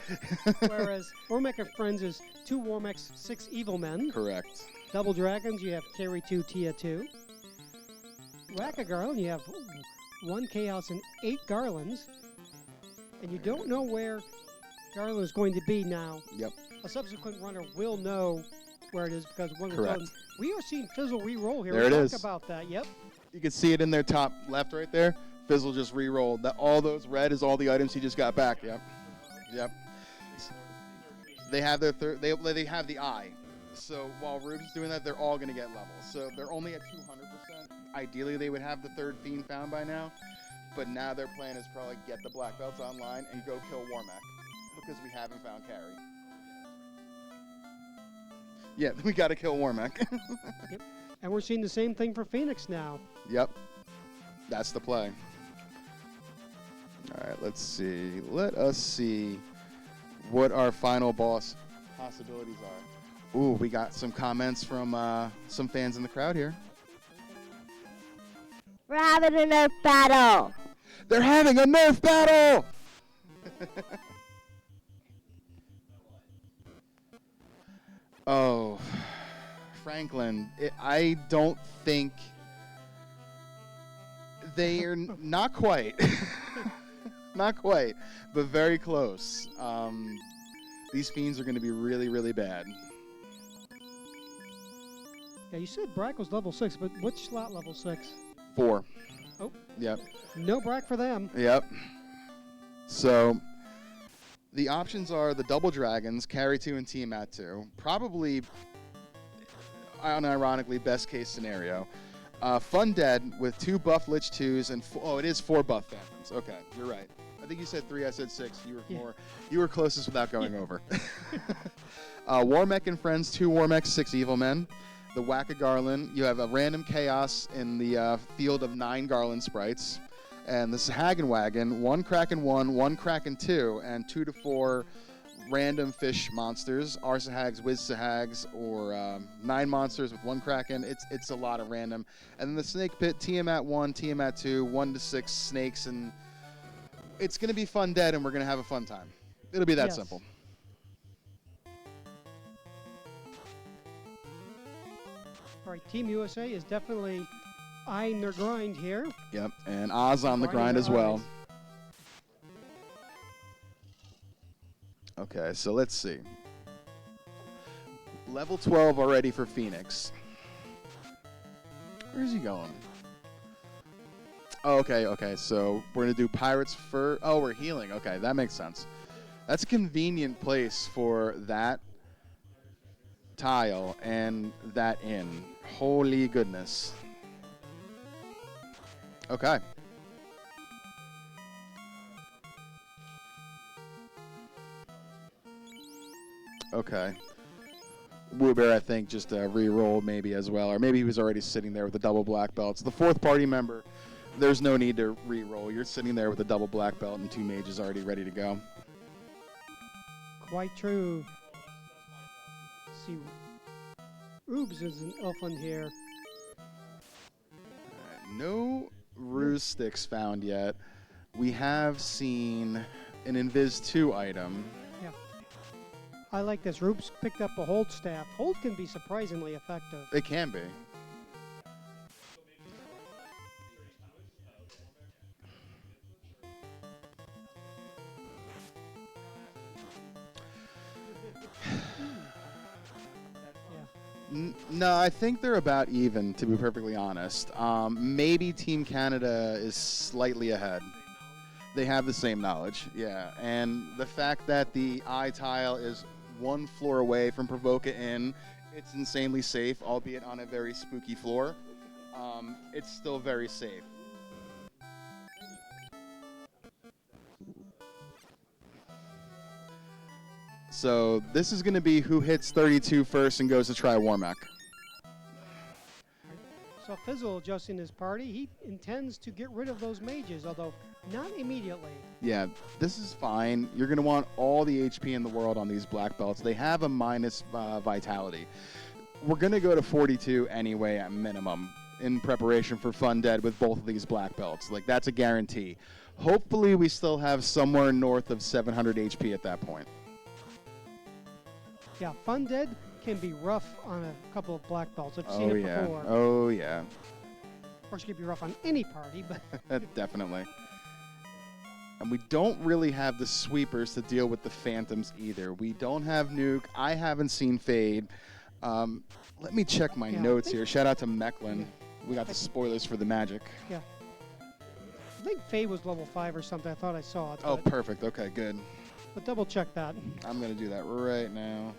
Whereas Ormec and Friends is 2 Warmechs, 6 Evil Men. Correct. Double Dragons, you have Carry 2, Tia 2. Whack-A-Garland, you have 1 Chaos and 8 Garlands. And you don't know where Garland is going to be now. Yep. A subsequent runner will know where it is because one of Correct. them. We are seeing Fizzle re-roll here. There We'll it talk is. about that. Yep. You can see it in their top left right there. Fizzle just re-rolled. All those red is all the items he just got back. Yep. Yep. They have their they have the eye. So while Rube's doing that, they're all going to get levels. So they're only at 200%. Ideally, they would have the third fiend found by now. But now their plan is probably get the black belts online and go kill Warmech because we haven't found Carry. Yeah, we got to kill Warmech. Yep. And we're seeing the same thing for Phoenix now. Yep. That's the play. All right, let's see. Let us see what our final boss possibilities are. Ooh, we got some comments from some fans in the crowd here. We're having a Nerf battle. They're having a Nerf battle! Oh, Franklin, I don't think they are not quite. Not quite, but very close. These fiends are going to be really, really bad. Yeah, you said Brack was level 6, but which slot level 6? 4. Oh. Yep. No Brack for them. Yep. So the options are the double dragons, Carry 2 and Tiamat 2. Probably, unironically, best case scenario. Fun Dead with 2 buff Lich 2s and it is 4 buff Phantoms. Okay, you're right. I think you said 3, I said 6. You were closest without going over. Warmech and Friends, 2 Warmechs, 6 Evil Men. The Whack-A-Garland, you have a random chaos in the field of 9 Garland sprites. And the Sahagan Wagon, 1 Kraken 1, 1 Kraken 2, and 2 to 4 random fish monsters, Arsahags, Wiz Sahags, or 9 monsters with 1 Kraken. It's a lot of random. And then the Snake Pit, Tiamat 1, Tiamat 2, 1 to 6 snakes, and it's going to be Fun Dead, and we're going to have a fun time. It'll be that simple. All right, Team USA is definitely eyeing their grind here. Yep, and Oz on the grind as well. Okay, so let's see. Level 12 already for Phoenix. Where's he going? Oh, okay, so we're going to do Pirates for... Oh, we're healing. Okay, that makes sense. That's a convenient place for that tile and that inn. Holy goodness. Okay. Okay. Ruber, I think, just re-rolled maybe as well, or maybe he was already sitting there with the double black belts. The fourth party member, there's no need to re-roll. You're sitting there with a double black belt and 2 mages already ready to go. Quite true. See, Rubes is an elf on here. No ruse sticks found yet. We have seen an Invis 2 item. Yeah. I like this. Rubes picked up a hold staff. Hold can be surprisingly effective. It can be. No, I think they're about even, to be perfectly honest. Maybe Team Canada is slightly ahead. They have the same knowledge, yeah. And the fact that the eye tile is 1 floor away from Provoke It In, it's insanely safe, albeit on a very spooky floor. It's still very safe. So this is going to be who hits 32 first and goes to try Warmack. So Fizzle adjusting his party. He intends to get rid of those mages, although not immediately. Yeah, this is fine. You're going to want all the HP in the world on these black belts. They have a minus vitality. We're going to go to 42 anyway at minimum in preparation for Fun Dead with both of these black belts. Like, that's a guarantee. Hopefully we still have somewhere north of 700 HP at that point. Yeah, Fun Dead can be rough on a couple of black belts. I've seen it before. Oh, yeah. Of course, it can be rough on any party, but Definitely. And we don't really have the sweepers to deal with the phantoms either. We don't have Nuke. I haven't seen Fade. Let me check my notes here. Shout out to Mecklin. We got the spoilers for the Magic. Yeah. I think Fade was level 5 or something. I thought I saw it. Oh, perfect. Okay, good. But double check that. I'm going to do that right now.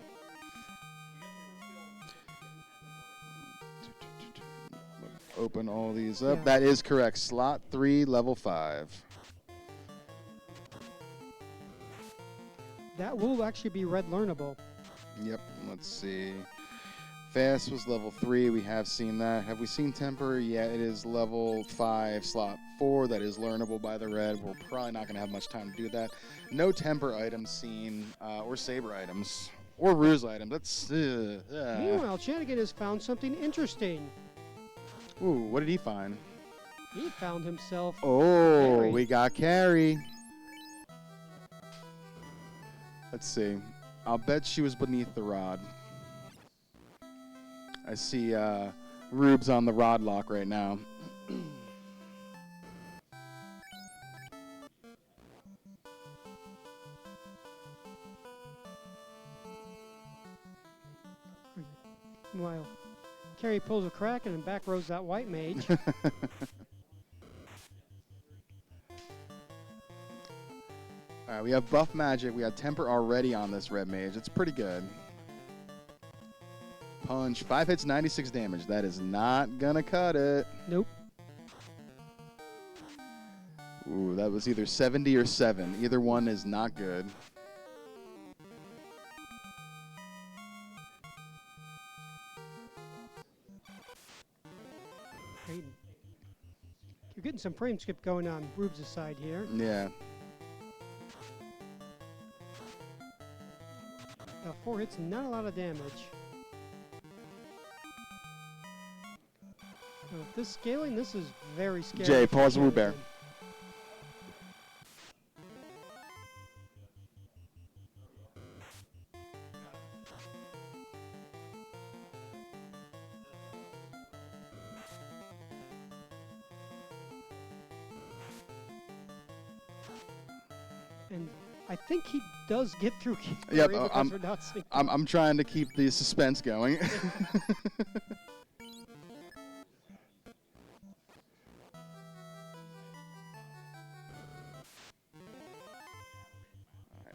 Open all these up. Yeah. That is correct. Slot 3, level 5. That will actually be red learnable. Yep. Let's see. Fast was level 3. We have seen that. Have we seen Temper? Yeah, it is level 5, slot 4. That is learnable by the red. We're probably not going to have much time to do that. No Temper items seen, or Saber items, or Ruse items. That's. Meanwhile, Chanigan has found something interesting. Ooh, what did he find? He found himself. Oh, Carry. we got Carrie. Let's see. I'll bet she was beneath the rod. I see Rubes on the rod lock right now. Meanwhile, Carrie pulls a Kraken and back rows that white mage. All right, we have buff magic. We have temper already on this red mage. It's pretty good. Punch. 5 hits, 96 damage. That is not gonna cut it. Nope. Ooh, that was either 70 or 7. Either one is not good. Great. You're getting some frame skip going on Rubes' side here. Yeah. 4 hits, not a lot of damage. With this scaling, this is very scary. Jay, for pause Chanigan. Ruber. And I think he does get through Carrie Yep, because we're not seeing. I'm trying to keep the suspense going.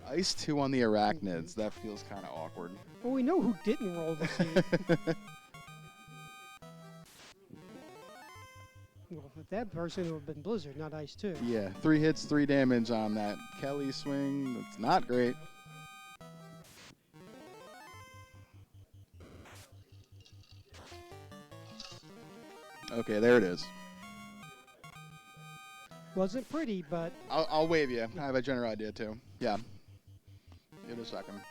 Ice 2 on the arachnids. That feels kind of awkward. Well, we know who didn't roll the seed. Well, if that person would have been Blizzard, not Ice 2. Yeah, 3 hits, 3 damage on that Kelly swing. That's not great. Okay, there it is. Wasn't pretty, but I'll wave you. I have a general idea, too. Yeah. Give it a second.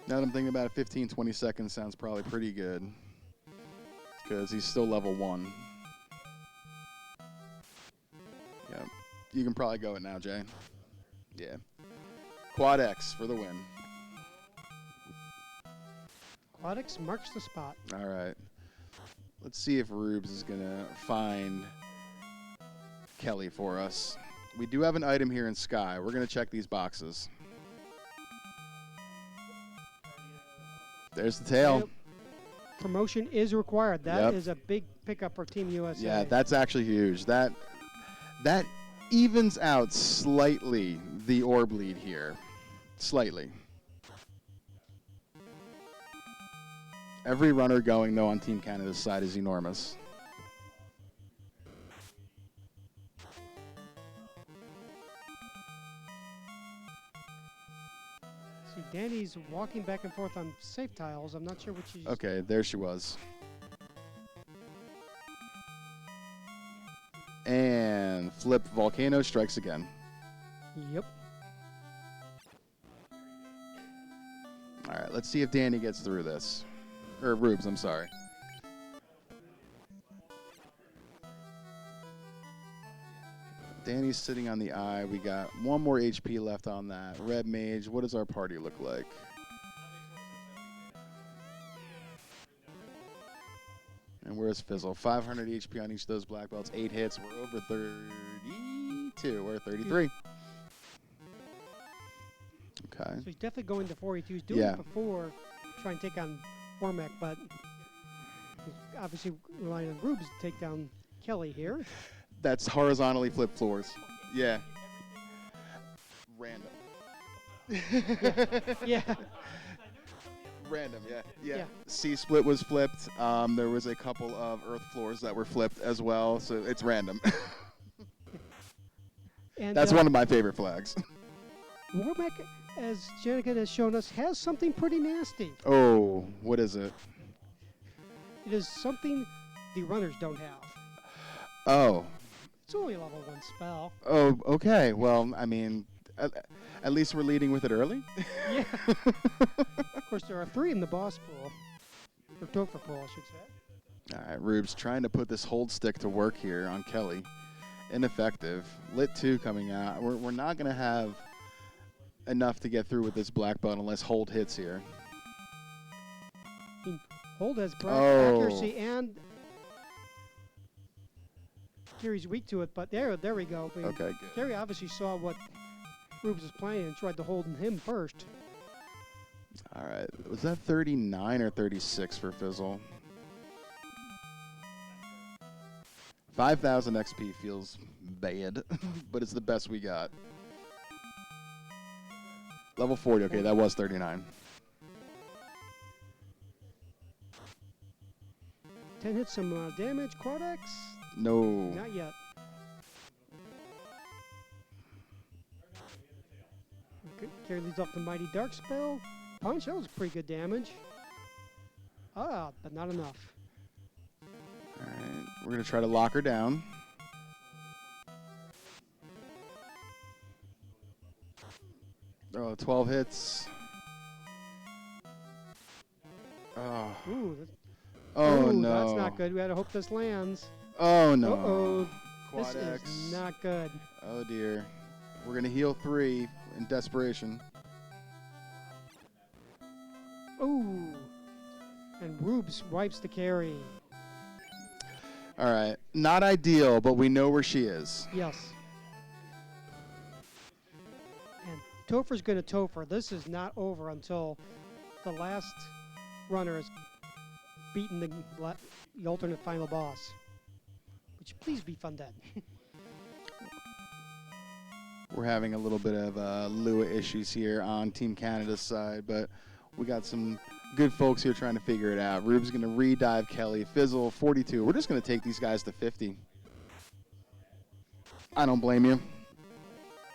Now that I'm thinking about it, 15, 20 seconds sounds probably pretty good. Because he's still level 1. Yeah. You can probably go it now, Jay. Yeah. Quad X for the win. Quadix marks the spot. All right. Let's see if Rubes is going to find Kelly for us. We do have an item here in Sky. We're going to check these boxes. There's the tail. Yep. Promotion is required. That is Yep. a big pickup for Team USA. Yeah, that's actually huge. That evens out slightly the orb lead here. Slightly. Every runner going, though, on Team Canada's side is enormous. See, Danny's walking back and forth on safe tiles. I'm not sure what she's... Okay, there she was. And flip volcano strikes again. Yep. All right, let's see if Danny gets through this. Or Rubes, I'm sorry. Danny's sitting on the eye. We got one more HP left on that. Red Mage, what does our party look like? And where's Fizzle? 500 HP on each of those black belts. 8 hits. We're over 32. We're at 33. Okay. So he's definitely going to 4. He was doing it before, trying to take on Cormac, but he's obviously relying on Rubes to take down Kelly here. That's horizontally flipped floors. Yeah. Random. Yeah. Random, yeah. Yeah. C-split was flipped. There was a couple of earth floors that were flipped as well, so it's random. And That's one of my favorite flags. Cormac, as Jenica has shown us, has something pretty nasty. Oh, what is it? It is something the runners don't have. Oh. It's only a level 1 spell. Oh, okay. Well, I mean, at least we're leading with it early. Yeah. Of course, there are 3 in the boss pool. Or Topher pool, I should say. All right, Rubes trying to put this hold stick to work here on Kelly. Ineffective. Lit 2 coming out. We're not going to have enough to get through with this black belt unless hold hits here. I mean, hold has bright Oh. accuracy and Gary's weak to it, but there we go. I mean, Okay, good. Gary obviously saw what Rubes was playing and tried to hold him first. All right. Was that 39 or 36 for Fizzle? 5,000 XP feels bad, but it's the best we got. Level 40. Okay, that was 39. 10 hits, some damage. Quadex? No. Not yet. Gary leads off the Mighty Dark spell. Punch, that was pretty good damage. Ah, but not enough. All right. We're going to try to lock her down. Oh, 12 hits. Oh, Ooh, oh ooh, no. that's not good. We gotta hope this lands. Oh no. Uh-oh. Quad This X. is not good. Oh dear. We're going to heal 3 in desperation. Ooh. And Rubes wipes the carry. All right. Not ideal, but we know where she is. Yes. And Topher's going to Topher. This is not over until the last runner has beaten the alternate final boss. Which, please be fun dead. We're having a little bit of Lua issues here on Team Canada's side, but we got some good folks here trying to figure it out. Rube's going to re-dive Kelly. Fizzle, 42. We're just going to take these guys to 50. I don't blame you.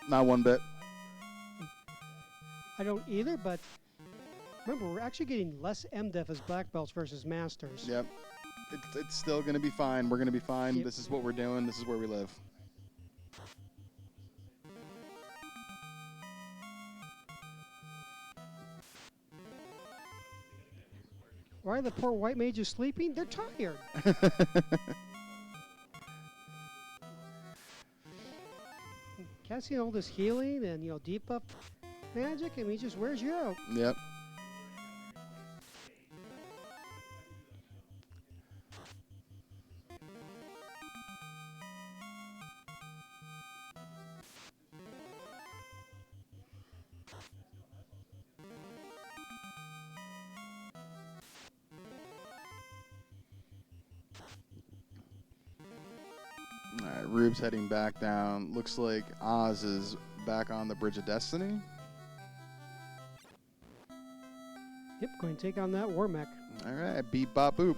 Not one bit. I don't either, but Remember, we're actually getting less MDEF as black belts versus masters. Yep. It's still going to be fine. We're going to be fine. Yep. This is what we're doing. This is where we live. Why are the poor white mages sleeping? They're tired. Casting all this healing and, deep up magic, I mean, he just wears you out. Yep. All right, Rube's heading back down. Looks like Oz is back on the Bridge of Destiny. Yep, going to take on that war mech. All right, beep, bop, boop.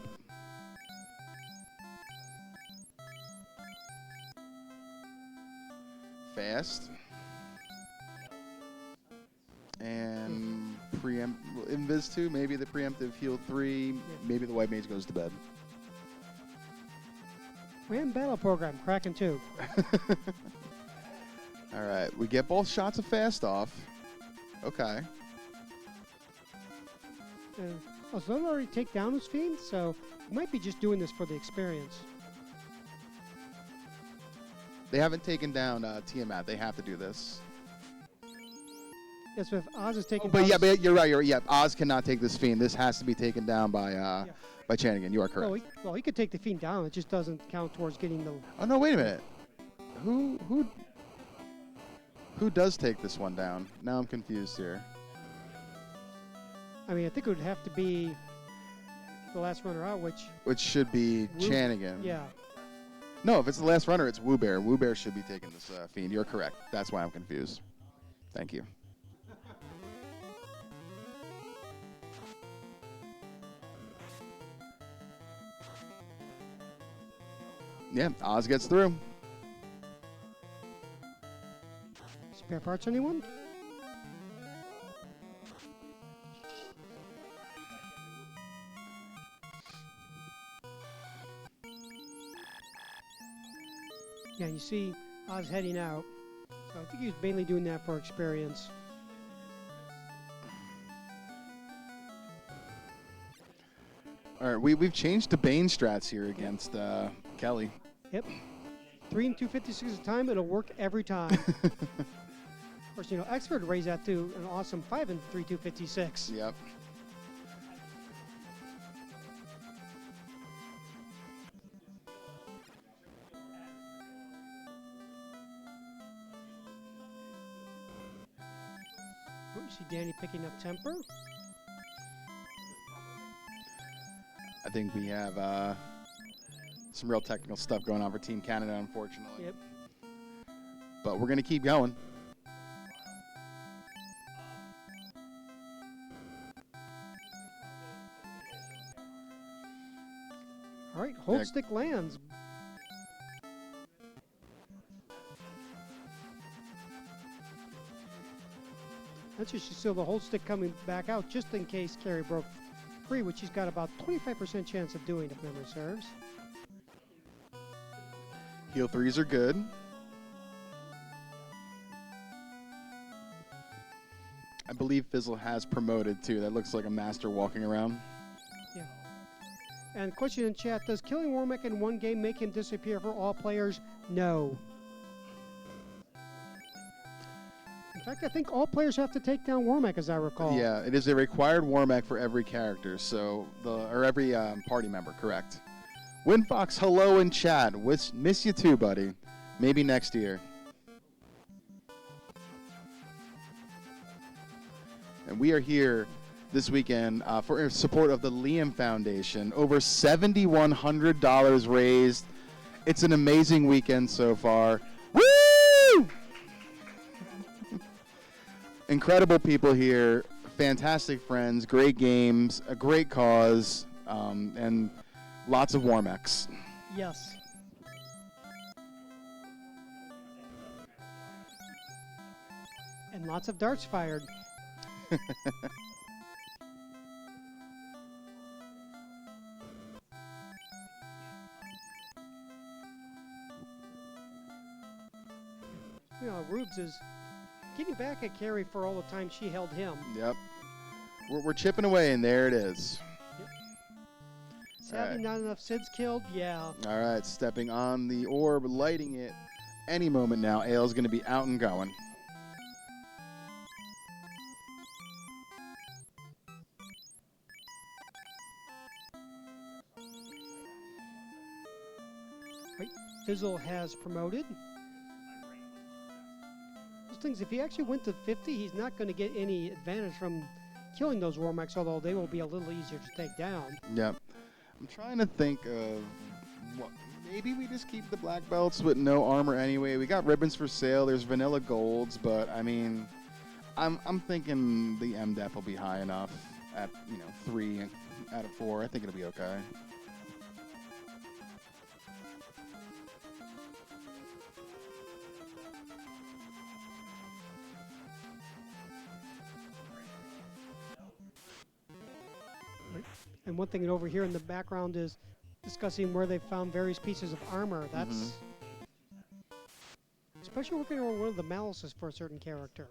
Fast. And Invis 2, maybe the preemptive heal 3, maybe the white mage goes to bed. Ram battle program, Kraken 2. All right, we get both shots of fast off. Okay. So they'll already take down his fiend, so he might be just doing this for the experience. They haven't taken down Tiamat. They have to do this. Yes, if Oz is taking But down... yeah, but you're right. Yeah, Oz cannot take this fiend. This has to be taken down by Chanigan. You are correct. Well, he could take the fiend down. It just doesn't count towards getting the... Oh no! Wait a minute. Who does take this one down? Now I'm confused here. I mean, I think it would have to be the last runner out, Which should be Woo- Chanigan. Yeah. No, if it's the last runner, it's Woobear. Woobear should be taking this fiend. You're correct. That's why I'm confused. Thank you. Yeah, Oz gets through. Spare parts, anyone? Yeah, you see Oz heading out. So I think he was mainly doing that for experience. All right, we've changed to Bane strats here against Kelly. Yep. 3 and 256 at a time, it'll work every time. Of course, Expert raised that to an awesome 5 and 3 256. Yep. Oh, you see Danny picking up temper. I think we have some real technical stuff going on for Team Canada, unfortunately. Yep. But we're going to keep going. All right, hold stick lands. That's just still the hold stick coming back out just in case Carrie broke free, which he's got about 25% chance of doing if memory serves. Heal 3s are good. I believe Fizzle has promoted too. That looks like a master walking around. Yeah. And question in chat, does killing Warmech in one game make him disappear for all players? No. In fact, I think all players have to take down Warmech, as I recall. Yeah, it is a required Warmech for every character, or every party member, correct. Windfox, hello in chat. Miss you too, buddy. Maybe next year. And we are here this weekend for support of the Liam Foundation. Over $7,100 raised. It's an amazing weekend so far. Woo! Incredible people here, fantastic friends, great games, a great cause, and lots of Warmechs. Yes. And lots of darts fired. You know, Rubes is getting back at Carrie for all the time she held him. Yep. We're chipping away, and there it is. Sadly, Alright. not enough Sids killed. Yeah. All right, stepping on the orb, lighting it. Any moment now, Ale's going to be out and going. Right. Fizzle has promoted. Those things, if he actually went to 50, he's not going to get any advantage from killing those Warmechs, although they will be a little easier to take down. Yep. I'm trying to think of what. Maybe we just keep the black belts with no armor anyway. We got ribbons for sale. There's vanilla golds, but I mean, I'm thinking the MDEF will be high enough at 3 out of 4. I think it'll be okay. And one thing over here in the background is discussing where they found various pieces of armor. That's especially working on one of the malices for a certain character.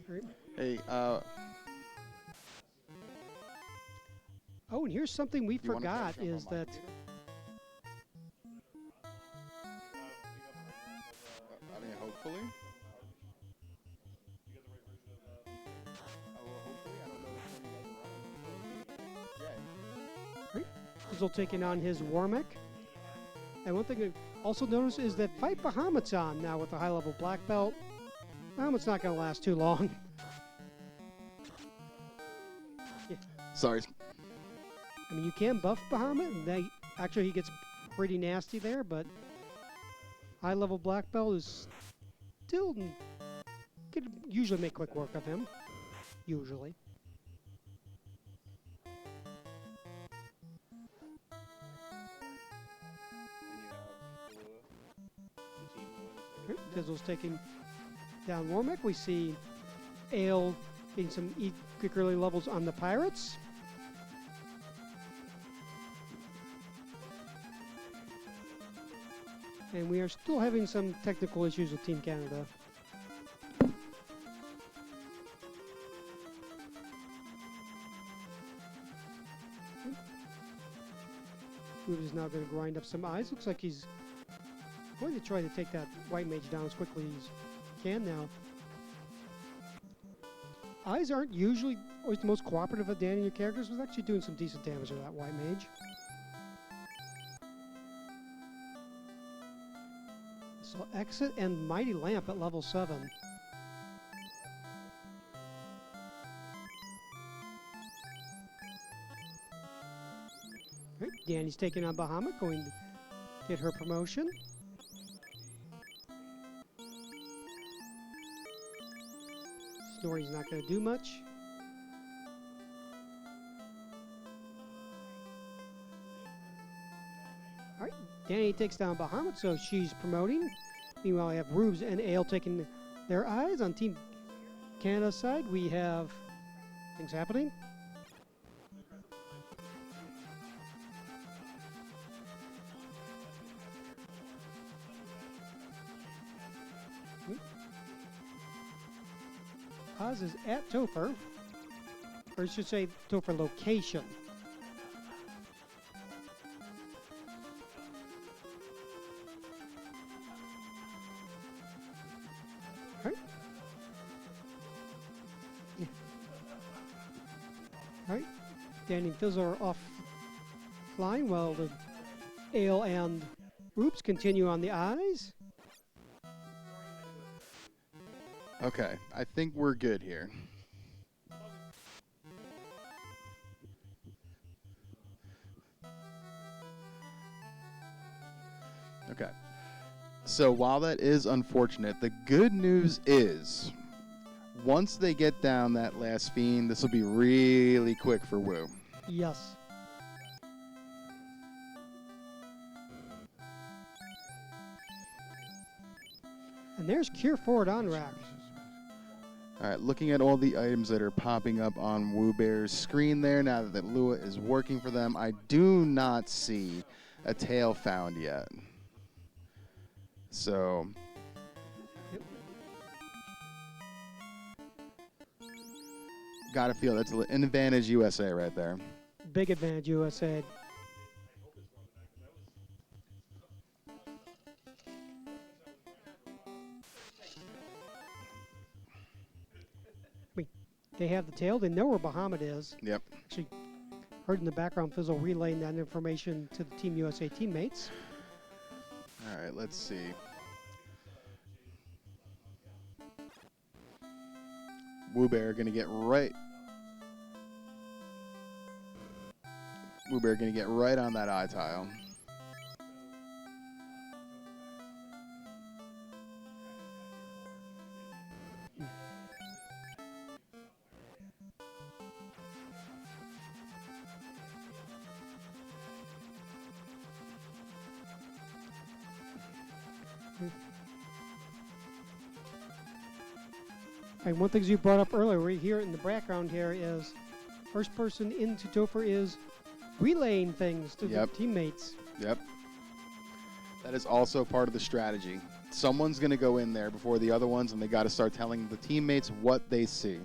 Right. Hey, Oh, and here's something we you wanna try to forgot jump on is my that computer? I mean, hopefully. Hopefully. I don't know which one you guys are on. Fizzle taking on his Warmech. And one thing I also noticed is that Fight Bahamut's on now with a high-level black belt. Bahamut's not going to last too long. Sorry. I mean, you can buff Bahamut, and actually he gets pretty nasty there, but high-level black belt is still could usually make quick work of him. Usually. Fizzle's taking down Warmech. We see Ale getting some quick early levels on the Pirates. And we are still having some technical issues with Team Canada. Rube is now going to grind up some eyes. Looks like he's going to try to take that white mage down as quickly as he can now. Eyes aren't usually always the most cooperative of your characters. Was actually doing some decent damage to that white mage. So Exit and Mighty Lamp at level 7. Right, Danny's taking on Bahamut, going to get her promotion. Snorri's not going to do much. All right, Danny takes down Bahamut, so she's promoting. Meanwhile, I have Rubes and Ale taking their eyes. On Team Canada's side, we have things happening. Oz is at Topher, or I should say Topher location. All right. Yeah. All right. Danny and Fizzle are offline while the Ale and Roops continue on the eyes. Okay, I think we're good here. Okay. So while that is unfortunate, the good news is once they get down that last fiend, this will be really quick for Wu. Yes. And there's Cure Forward on rack. All right, looking at all the items that are popping up on Woo Bear's screen there now that Lua is working for them, I do not see a tail found yet. So gotta feel that's an advantage USA right there. Big advantage USA. They have the tail. They know where Bahamut is. Yep. Actually, heard in the background Fizzle relaying that information to the Team USA teammates. All right, let's see. Woo Bear gonna get right. Woo Bear gonna get right on that eye tile. And one thing you brought up earlier, right here in the background here, is first person into Topher is relaying things to the teammates. Yep. That is also part of the strategy. Someone's going to go in there before the other ones, and they got to start telling the teammates what they see.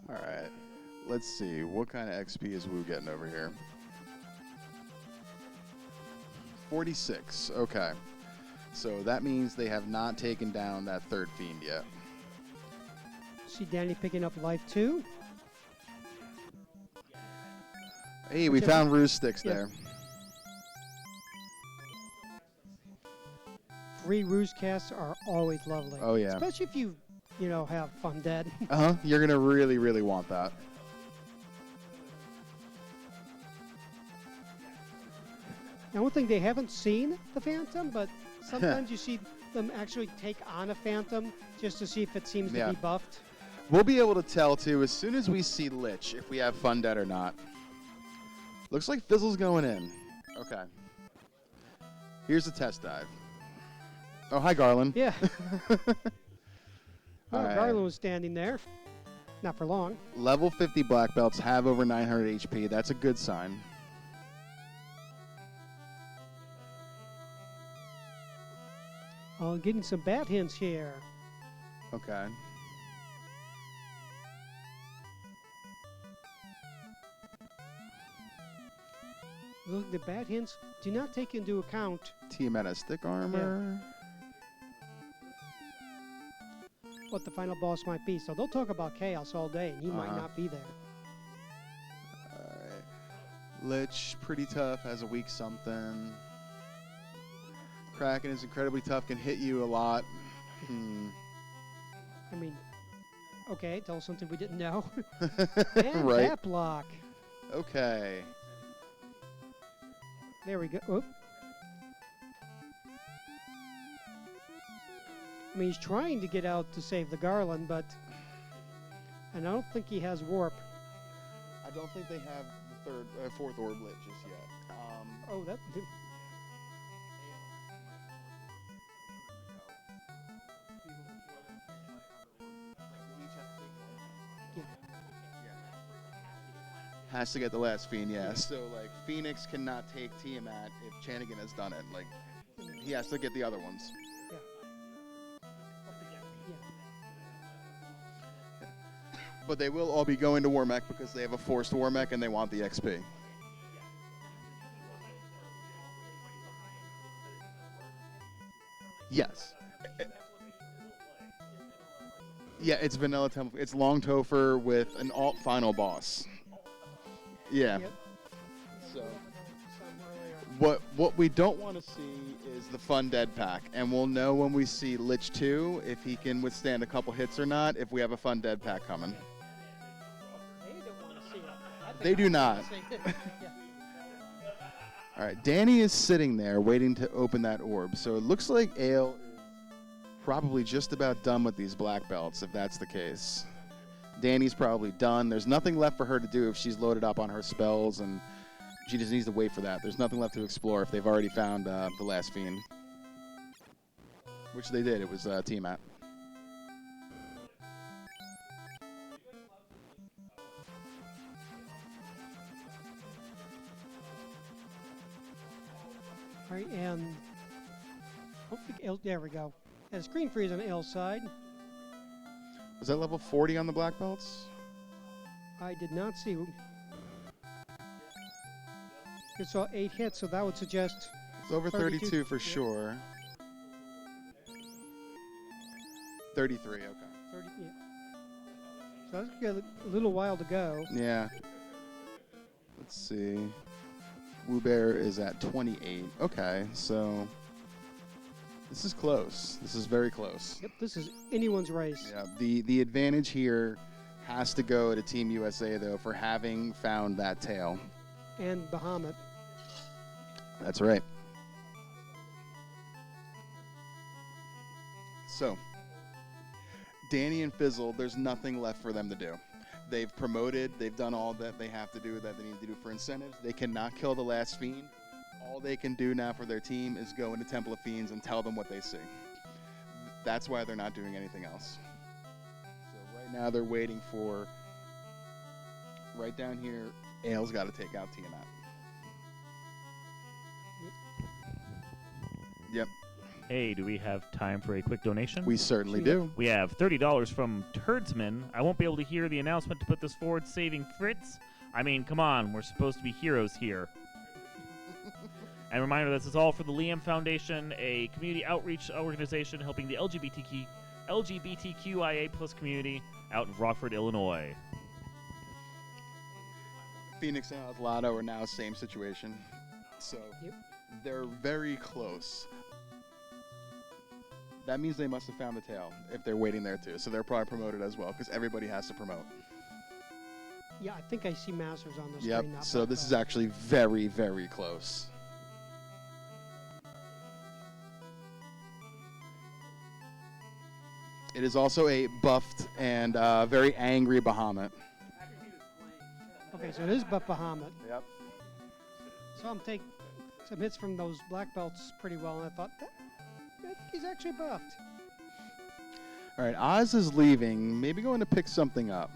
All right. Let's see. What kind of XP is Woo getting over here? 46. Okay. So that means they have not taken down that third fiend yet. See Danny picking up life 2. Hey, we found Ruse Sticks Yeah. there. 3 ruse casts are always lovely. Oh, yeah. Especially if you have fun dead. Uh-huh. You're going to really, really want that. Now, one thing, they haven't seen the Phantom, but sometimes you see them actually take on a Phantom just to see if it seems to be buffed. We'll be able to tell, too, as soon as we see Lich, if we have Fun Dead or not. Looks like Fizzle's going in. Okay. Here's the test dive. Oh, hi, Garland. Yeah. All right. Garland was standing there. Not for long. Level 50 black belts have over 900 HP. That's a good sign. Oh, getting some bat hints here. Okay. Look, the bat hints do not take into account Tiamat has stick armor. what the final boss might be. So they'll talk about Chaos all day, and he might not be there. All right. Lich, pretty tough, has a weak something. Kraken is incredibly tough, can hit you a lot. I mean, okay, tell us something we didn't know. And Right. bat block. Okay. There we go. Oop. I mean, he's trying to get out to save the Garland, and I don't think he has warp. I don't think they have the fourth orb lit just yet. Oh, that. Has to get the last fiend, yeah. So, like, Phoenix cannot take Tiamat if Chanigan has done it. Like, he has to get the other ones. But they will all be going to Warmech because they have a forced Warmech and they want the XP. Yes. Yeah, it's Vanilla Temple. It's Long Topher with an alt final boss. Yeah. Yep. So what we don't want to see is the Fun Dead pack, and we'll know when we see Lich 2 if he can withstand a couple hits or not, if we have a Fun Dead pack coming. They don't want to see it. They do not. All right, Danny is sitting there waiting to open that orb. So it looks like Ale is probably just about done with these black belts, if that's the case. Danny's probably done. There's nothing left for her to do if she's loaded up on her spells and She just needs to wait for that. There's nothing left to explore if they've already found the last fiend. Which they did. It was T-Mat. All right, and there we go. And screen freeze on L's side. Was that level 40 on the black belts? I did not see. It saw 8 hits, so that would suggest It's over 32 for sure. 33, okay. 30. Yeah. So that's got a little while to go. Yeah. Let's see. Woo Bear is at 28. Okay, so this is close. This is very close. Yep, this is anyone's race. Yeah, the advantage here has to go to Team USA, though, for having found that tail. And Bahamut. That's right. So, Danny and Fizzle, there's nothing left for them to do. They've promoted. They've done all that they have to do, that they need to do for incentives. They cannot kill the last fiend. All they can do now for their team is go into Temple of Fiends and tell them what they see. That's why they're not doing anything else. So right now they're waiting for, right down here, Ale's got to take out Tiamat. Yep, Hey, do we have time for a quick donation? we certainly do. We have $30 from Turdsman. I won't be able to hear the announcement to put this forward, saving Fritz. I mean, come on, we're supposed to be heroes here. And a reminder, this is all for the Liam Foundation, a community outreach organization helping the LGBTQIA plus community out in Rockford, Illinois. Phoenix and Lotto are now same situation. So Yep. they're very close. That means they must have found the tail if they're waiting there too. So they're probably promoted as well because everybody has to promote. Yeah, I think I see Masters on the Yep. screen. not So Black this is Belt. actually very, very close. It is also a buffed and very angry Bahamut. Okay, so it is Buff Bahamut. Yep. So I'm taking some hits from those black belts pretty well, and I thought that he's actually buffed. All right, Oz is leaving. Maybe going to pick something up.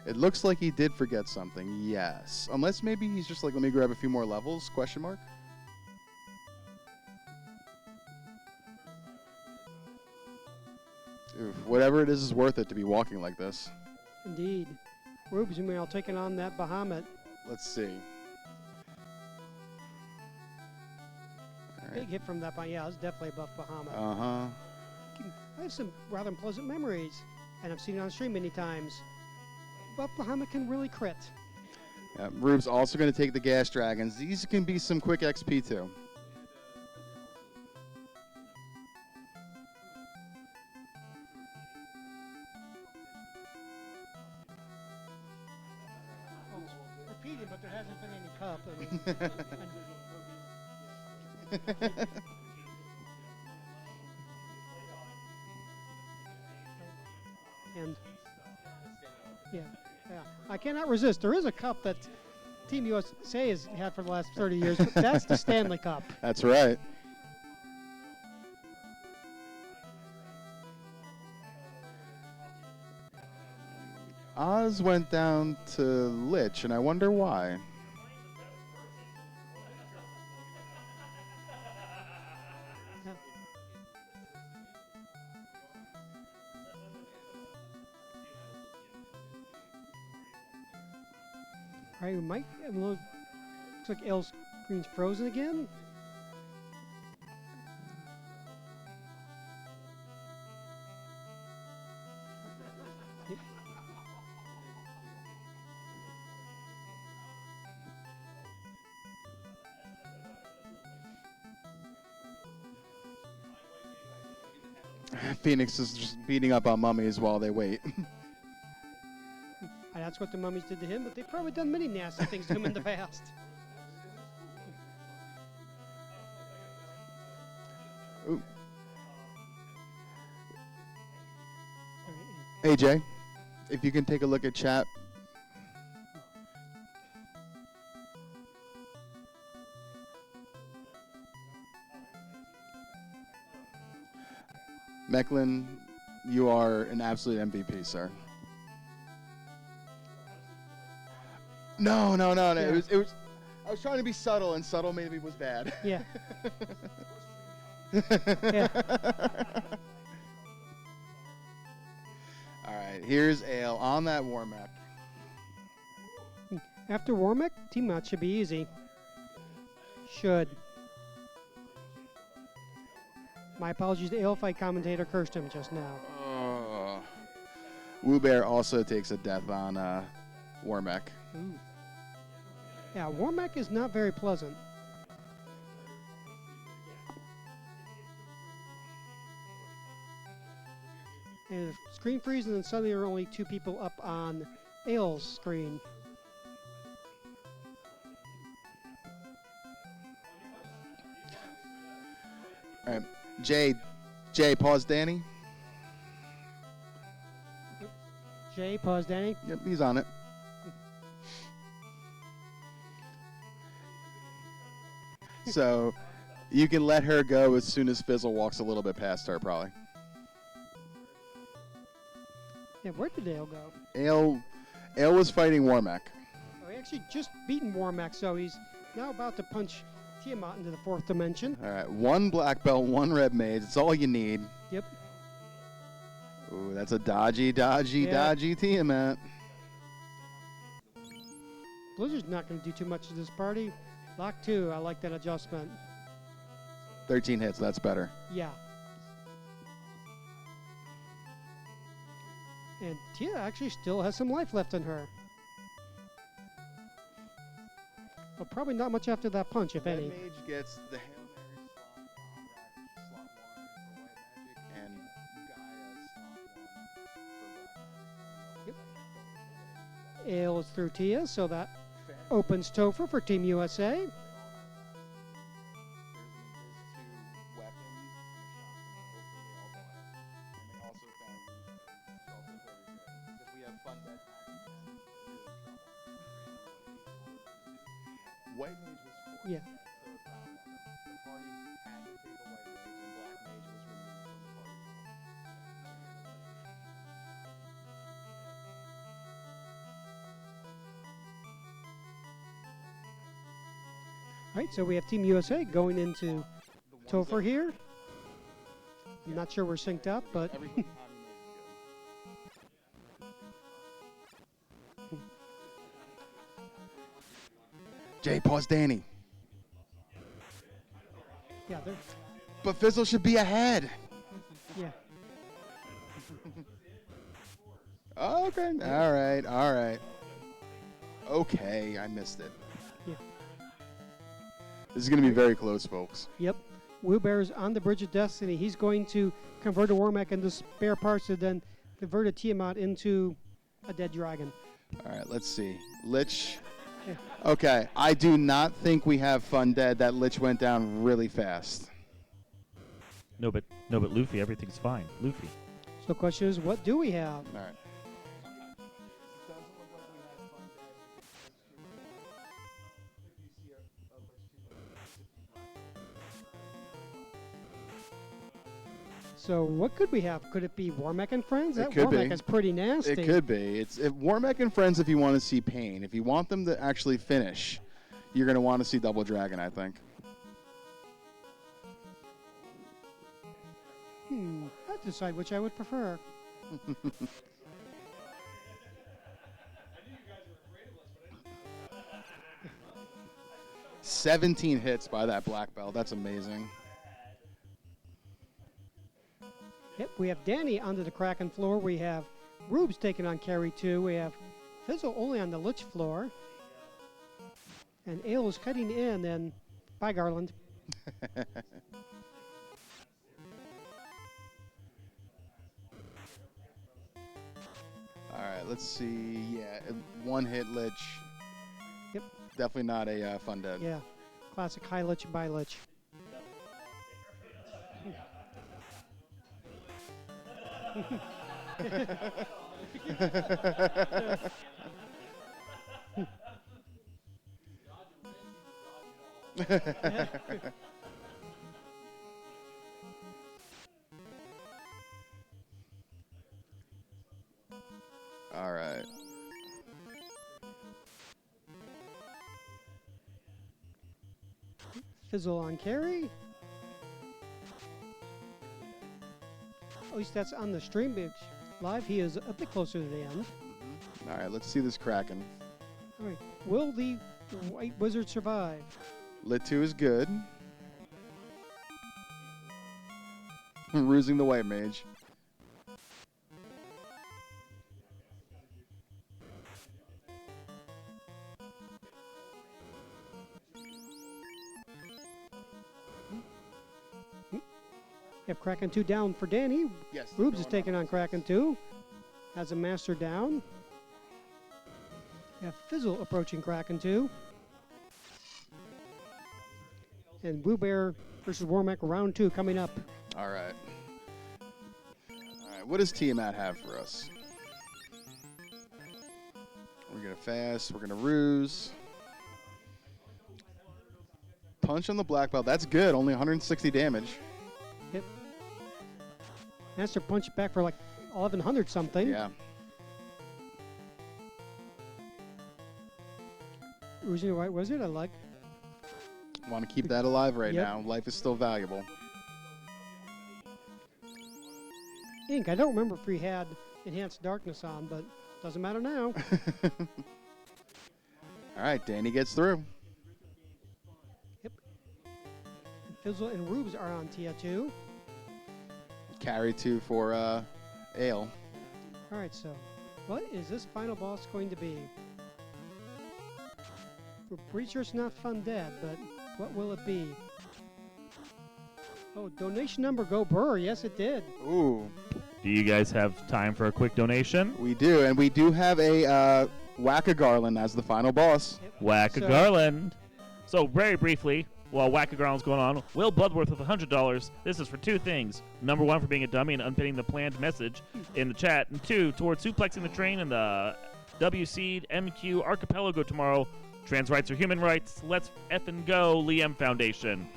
It looks like he did forget something. Yes, unless maybe he's just like, let me grab a few more levels? Question mark. Oof, whatever it is worth it to be walking like this. Indeed. Rubes, meanwhile, taking on that Bahamut. Let's see. All Big right. hit from that, yeah, it's definitely a Buff Bahamut. Uh-huh. I have some rather unpleasant memories, and I've seen it on stream many times. Buff Bahamut can really crit. Yeah, Rube's also going to take the Gas Dragons. These can be some quick XP too. Repeating, but there hasn't been any cup. And yeah, I cannot resist. There is a cup that Team USA has had for the last 30 years, but that's the Stanley Cup. That's right. Oz went down to Lich, and I wonder why. All right, we might have a little. Looks like L screen's frozen again. Yep. Phoenix is just beating up on mummies while they wait. And that's what the mummies did to him, but they've probably done many nasty things to him in the past. Ooh. All right, Hey, Jay, if you can take a look at chat, Mecklin, you are an absolute MVP, sir. No. Yeah. It was. I was trying to be subtle, and subtle maybe was bad. Yeah. Yeah. All right, here's Ale on that Warmack. After Warmack, team match should be easy. Should. My apologies to Ale-Fight commentator cursed him just now. Woo Bear also takes a death on Warmack. Ooh. Yeah, Warmack is not very pleasant. And if screen freeze, and then suddenly there are only 2 people up on Ale's screen. All right, Jay, pause Danny. Jay, pause Danny. Yep, he's on it. So you can let her go as soon as Fizzle walks a little bit past her, probably. Yeah, where did Ale go? Ale was fighting Warmack. Oh, he actually just beaten Warmack, so he's now about to punch Tiamat into the 4th dimension. All right, 1 black belt, 1 red mage. It's all you need. Yep. Ooh, that's a dodgy Tiamat. Blizzard's not going to do too much to this party. Lock 2, I like that adjustment. 13 hits, that's better. Yeah. And Tia actually still has some life left in her. But probably not much after that punch, if Red any. mage gets the Hail Mary slot on slot 1 for white magic, and Gaia slot 1 for black magic. Ale is through Tia, so that opens Topher for Team USA. There's an Invis 2 weapon and a shotgun. Hopefully they all buy it. And they also found it's also very good. If we have fun dead packs, we're in trouble. White mage was 4. Yeah. So it's not that. The party had to take a white mage, and black mage was removed from the party. All right, so we have Team USA going into Topher here. I'm not sure we're synced up, but Everything Jay, pause Danny. yeah, they're, But Fizzle should be ahead. yeah. Okay. All right. Okay, I missed it. Yeah. This is going to be very close, folks. Yep. Wheelbarrow's on the Bridge of Destiny. He's going to convert a Warmack into spare parts and then convert a Tiamat into a dead dragon. All right, let's see. Lich. Yeah. Okay, I do not think we have Fun Dead. That Lich went down really fast. No, but Luffy, everything's fine. Luffy. So the question is, what do we have? All right. So what could we have? Could it be Warmack and Friends? It That could Warmack be. is pretty nasty. It could be. It's Warmack and Friends if you want to see pain. If you want them to actually finish, you're going to want to see Double Dragon, I think. I'd decide which I would prefer. 17 hits by that black belt. That's amazing. Yep, we have Danny onto the Kraken floor. We have Rubes taking on Carry 2. We have Fizzle only on the Lich floor. And Ale is cutting in, and bye, Garland. All right, let's see. Yeah, one hit Lich. Yep. Definitely not a Fun Dead. Yeah, classic high Lich, bye Lich. Fizzle on carry. At least that's on the stream page. Live, he is a bit closer to the end. All right, let's see this Kraken. All right, will the White Wizard survive? Lit 2 is good. Rusing the White Mage. Have Kraken 2 down for Danny. Yes. Rubes is taking on Kraken 2. Has a Master down. We have Fizzle approaching Kraken 2. And Blue Bear versus Warmack round 2 coming up. All right. All right, what does Tiamat have for us? We're going to fast. We're going to ruse. Punch on the black belt. That's good. Only 160 damage. Yep. Master punch back for like 1100 something. Yeah. Using the White Wizard, I like. Want to keep that alive right Yep. now. Life is still valuable. Ink, I don't remember if we had Enhanced Darkness on, but doesn't matter now. All right, Danny gets through. Yep. And Fizzle and Rubes are on Tia 2. Carry 2 for Ale. All right, so what is this final boss going to be? We're pretty sure it's not Fun Dad, but what will it be? Oh, donation number go Burr. Yes, it did. Ooh, Do you guys have time for a quick donation? we do. And we do have a Whack-A-Garland as the final boss. Whack a So- Garland. So very briefly, while Whack a Garland's going on, Will Bloodworth with $100. This is for two things. Number one, for being a dummy and unpinning the planned message in the chat. And two, towards suplexing the train in the WC MQ Archipelago tomorrow. Trans rights are human rights. Let's effing go, Liam Foundation.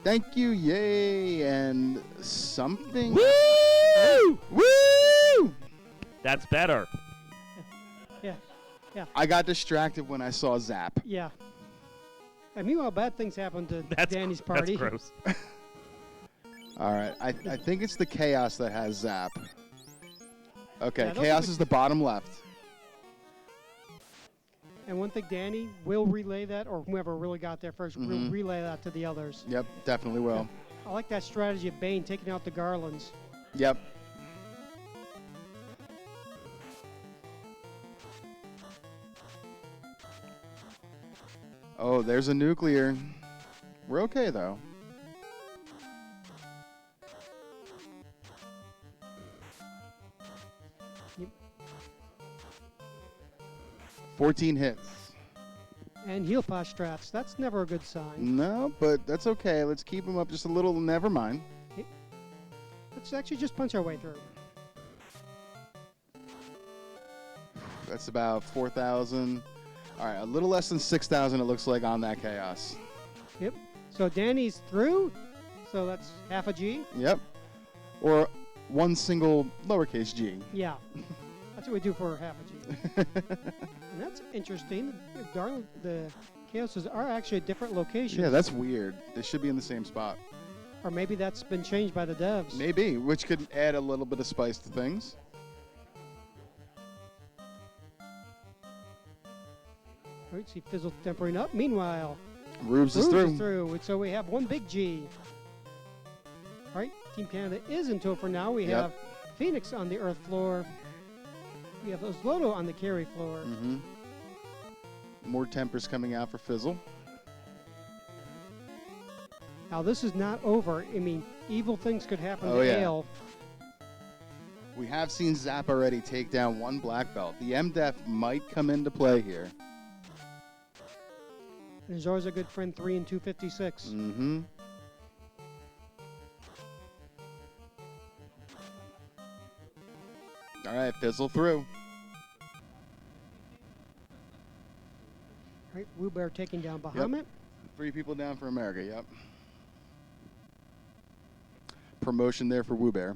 Thank you, yay, and something. Woo! Woo! That's better. Yeah, I got distracted when I saw Zap. yeah. And meanwhile, bad things happen to Danny's party. That's gross. All right, I think it's the Chaos that has Zap. Okay, Yeah, those are Chaos the- is the bottom left. And one thing, Danny will relay that, or whoever really got there 1st will Mhm. relay that to the others. Yep, definitely will. I like that strategy of Bane taking out the Garlands. Yep. Oh, there's a nuclear. We're okay, though. Yep. 14 hits. And heal pot strats. That's never a good sign. No, but that's okay. Let's keep him up just a little. Never mind. Let's actually just punch our way through. That's about 4,000. All right, a little less than 6,000 it looks like on that Chaos. Yep. So Danny's through. So that's half a G. Yep. Or one single lowercase g. Yeah. That's what we do for half a G. And that's interesting. The Chaoses are actually at different locations. Yeah, that's weird. They should be in the same spot. Or maybe that's been changed by the devs. Maybe, which could add a little bit of spice to things. All right, see Fizzle tempering up. Meanwhile, Rubes is Bruce through. So we have one big G. All right, Team Canada is in tow for now. We Yep. have Phoenix on the Earth floor. We have Osloto on the carry floor. Mm-hmm. More tempers coming out for Fizzle. Now, this is not over. I mean, evil things could happen Oh, to yeah. Ale. We have seen Zap already take down one black belt. The MDEF might come into play here. There's always a good friend 3 and 256. Mm-hmm. All right, Fizzle through. All right, Woo Bear taking down Bahamut. 3 people down for America, yep. Promotion there for Woo Bear.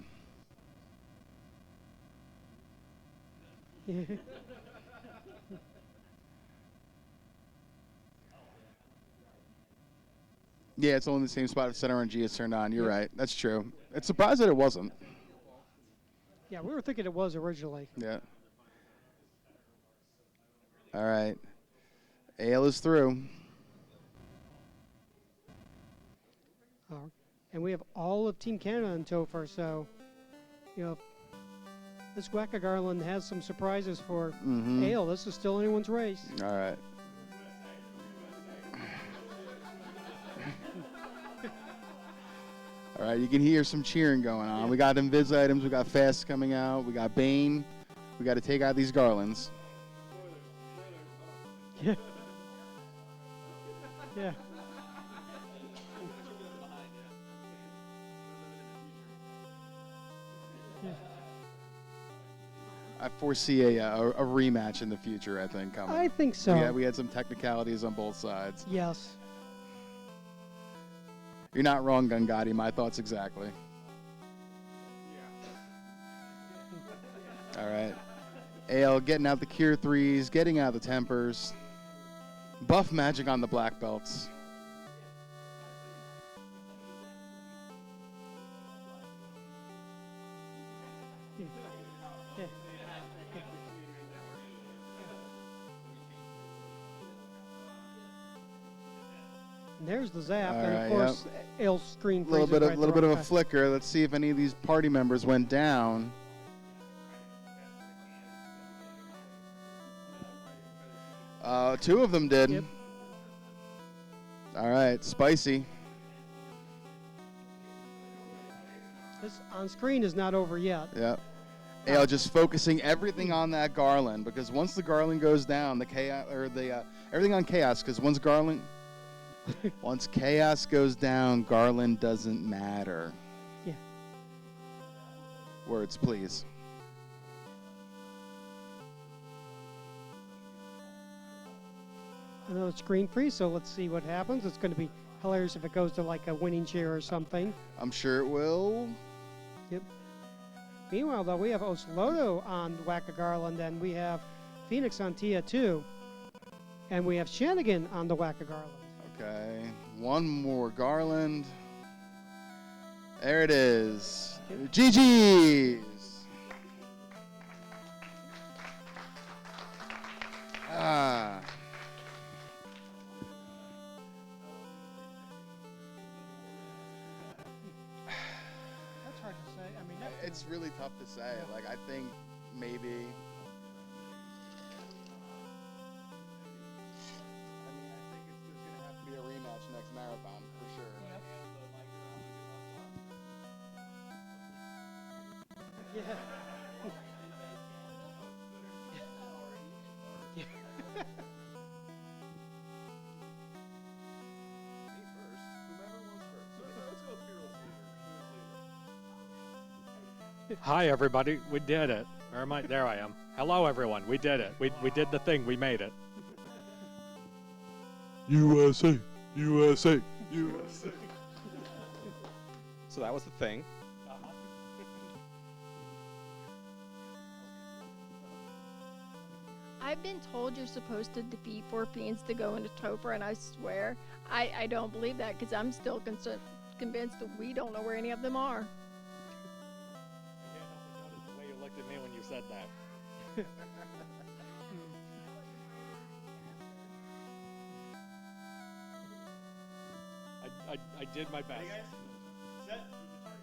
Yeah, it's only in the same spot if center RNG is turned on. You're right. That's true. It's surprised that it wasn't. Yeah, we were thinking it was originally. Yeah. All right. Ale is through. And we have all of Team Canada in Topher, so, this Wacka Garland has some surprises for Ale. This is still anyone's race. All right. All right, you can hear some cheering going on. We got Invis items. We got Fast coming out. We got Bane. We got to take out these Garlands. Yeah. Yeah. I foresee a rematch in the future, I think, coming. I think so. Yeah, we had some technicalities on both sides. Yes. You're not wrong, Gungati. My thoughts exactly. All right. Ale getting out the Cure 3s, getting out the Tempers. Buff magic on the black belts. And there's the zap, All and right, of course, Ale's screen A little freezes bit right of there. a flicker. Let's see if any of these party members went down. Two of them did. Yep. All right, spicy. This on screen is not over yet. Yeah. Ale just focusing everything on that Garland, because once the Garland goes down, the chaos or the everything on chaos, because once chaos goes down, Garland doesn't matter. Yeah. Words, please. Another screen freeze, so let's see what happens. It's going to be hilarious if it goes to like a winning chair or something. I'm sure it will. Yep. Meanwhile, though, we have Oslodo on Wacka Garland, and we have Phoenix on Tia 2. And we have Shanigan on the Wacka Garland. Okay, one more Garland. There it is. GG's. Ah. That's hard to say. I mean, It's really tough to say. Like, I think maybe. There's going to have to be a rematch next marathon for sure. yeah. Hi, everybody. We did it. There I am. Hello, everyone. We did it. We did the thing. We made it. USA, USA, USA. So that was the thing. I've been told you're supposed to defeat 4 fiends to go into Topher, and I swear I don't believe that because I'm still convinced that we don't know where any of them are. The way you looked at me when you said that. I did my best. Set,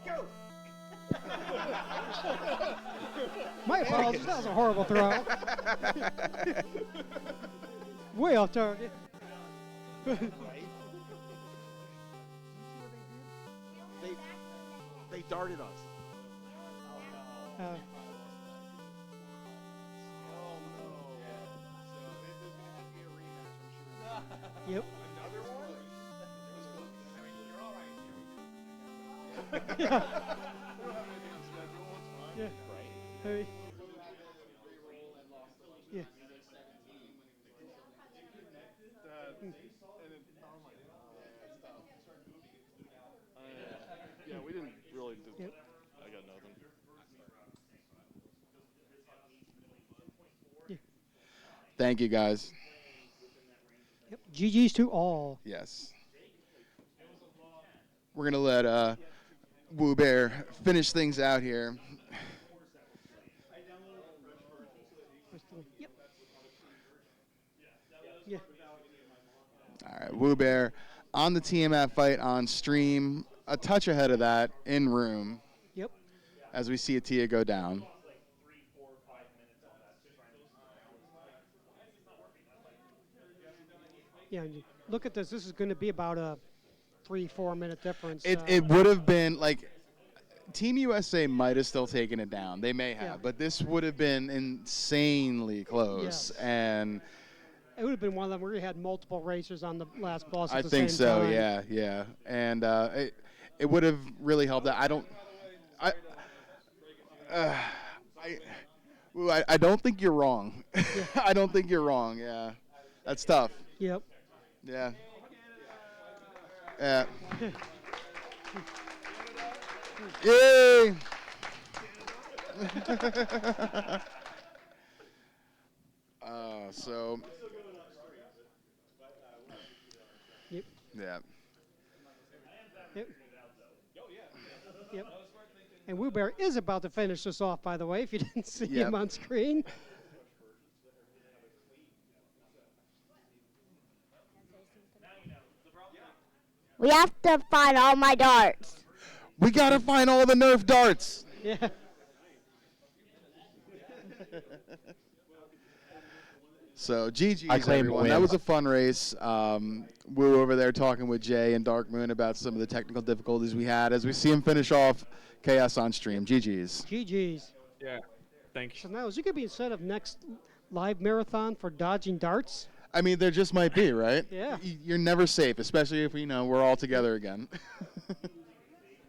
go! My apologies. That was a horrible throw. Way off target. They darted us. Yep. yeah. Yeah. Hey. Yeah. Yeah, we didn't really do. Yep. I got nothing. Yeah. Thank you, guys. Yep. GG's to all. Yes. we're gonna let Woo Bear finish things out here. Yep. Yeah. All right, Woo Bear on the TMF fight on stream, a touch ahead of that in room. Yep. As we see Atia go down. Yeah. And you look at this. This is going to be about a 3-4 minute difference. It would have been like Team USA might have still taken it down. They may have, Yeah. but this would have been insanely close. Yes. And It would have been one of them where you had multiple racers on the last boss at I the think same so. time. Yeah. And it would have really helped. I don't think you're wrong. I don't think you're wrong. Yeah, that's tough. Yep. Yeah. Yeah. Yay! So. Yep. Yeah. Yep. Yep. And Woo Bear is about to finish this off, by the way, if you didn't see Yep. him on screen. We have to find all my darts. We gotta find all the Nerf darts. Yeah. So GG's I claim everyone. win. That was a fun race. Woo over there talking with Jay and Dark Moon about some of the technical difficulties we had as we see him finish off Chaos on stream. GG's. GG's. Yeah. Thank you. So now, is it going to be instead of next live marathon for dodging darts? I mean, there just might be, right? Yeah. You're never safe, especially if we're all together again.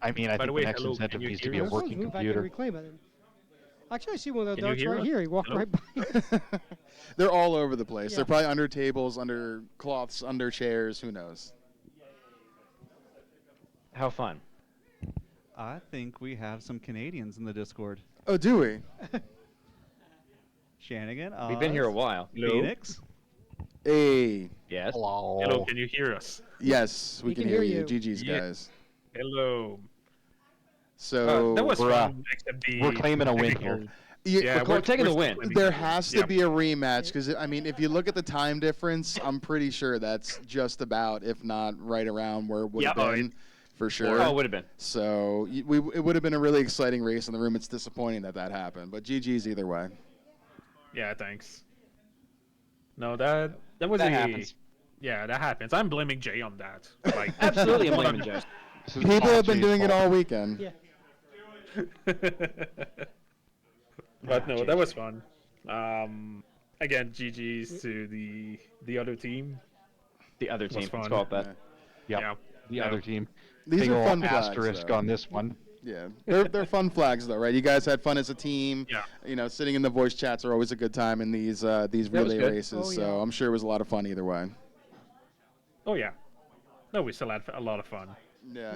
I mean, I By the think way, the next hello, incentive can you needs to hear be a us? working Move back and computer. reclaim it. Actually, I see one of the Can you darts hear right us? here. He walked Hello? right by. They're all over the place. Yeah. They're probably under tables, under cloths, under chairs. Who knows? How fun. I think we have some Canadians in the Discord. Oh, do we? Shanigan, We've been here a Oz, while. Phoenix. Hey. Yes. Hello. Hello, can you hear us? Yes, we We can can hear hear you. you. GG's, Yeah. guys. Hello. So That was we're, fun, except the we're claiming a win technical- here. Yeah, we're taking the win. claiming There the has win. to be a rematch because, I mean, if you look at the time difference, I'm pretty sure that's just about, if not right around where it would have Yeah, oh, been, for sure. Oh, it would have been. So it would have been a really exciting race in the room. It's disappointing that happened, but GG's either way. Yeah, thanks. No, that was That a happens. Yeah, that happens. I'm blaming Jay on that. Like Absolutely, I'm blaming Jay. This is People all have been Jay's doing it fault. all weekend. Yeah. But no, that was fun. Again, GG's to the other team. The other Was team. fun. Let's call it that. Yep. Yeah. The Yeah. other team. These Big are ol' fun flags, asterisk though. on this one. Yeah, they're fun flags though, right? You guys had fun as a team. Yeah. You know, sitting in the voice chats are always a good time in these was relay good. races. Oh, So yeah. I'm sure it was a lot of fun either way. Oh yeah. No, we still had a lot of fun. Yeah.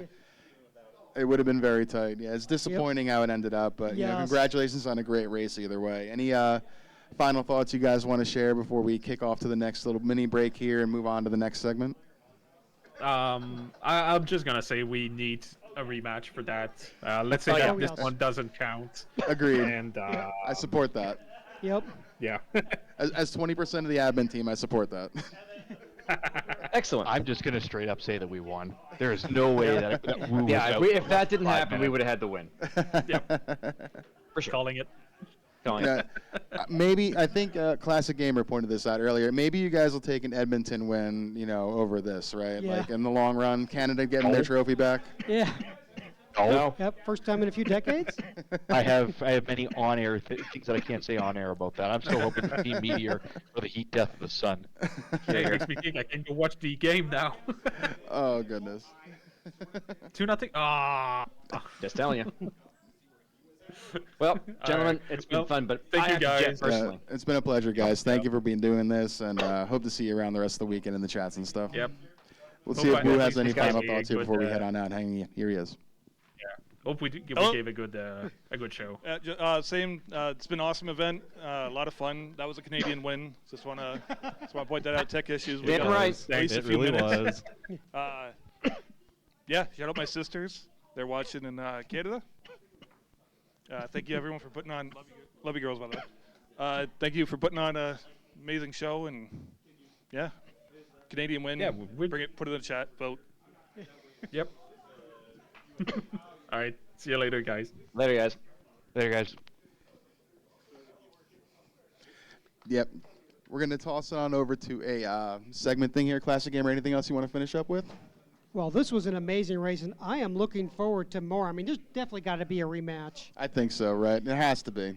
It would have been very tight. Yeah, it's disappointing how it ended up, but you know, Yes. congratulations on a great race either way. Any final thoughts you guys want to share before we kick off to the next little mini break here and move on to the next segment? I'm just gonna say we need a rematch for that. Let's say Oh, yeah. that this Yes. one doesn't count. Agreed. And I support that. Yep. yeah. As 20% of the admin team, I support that. Excellent. I'm just going to straight up say that we won. There is no way that Woo was yeah, out if that didn't 5 happen, we minutes. would have had the win. For sure. Calling it. Calling Yeah, it. maybe I think Classic Gamer pointed this out earlier. Maybe you guys will take an Edmonton win, you know, over this, right? Yeah. Like in the long run, Canada getting their trophy back. Yeah. No, Yep. First time in a few decades. I have many on-air things that I can't say on air about that. I'm still hoping for Team Meteor or the heat death of the sun. Yeah, it makes me think I can go watch the game now. Oh goodness. 2-0. Ah. Just telling you. Well, gentlemen, it's been Well, fun, but thank I you, have to jet guys. personally. It's been a pleasure, guys. Thank you for doing this, and hope to see you around the rest of the weekend in the chats and stuff. Yep. We'll Hope see if I- Boo at has least any these guys final gave thoughts here good, before we head on out. Hang here he is. Hope we Hello? gave a good show. Same. It's been an awesome event. A lot of fun. That was a Canadian win. Just want to point that out. Tech issues. We Damn got right. at least a It few really minutes. was. yeah, shout out my sisters. They're watching in Canada. Thank you, everyone, for putting on. Love you, girls, by the way. Thank you for putting on an amazing show, and yeah, Canadian win. Yeah, Bring it. Put it in the chat. Vote. Yep. All right. See you later, guys. Later, guys. There, guys. Yep. We're going to toss it on over to a segment thing here, Classic Game, or anything else you want to finish up with? Well, this was an amazing race, and I am looking forward to more. I mean, there's definitely got to be a rematch. I think so, right? It has to be.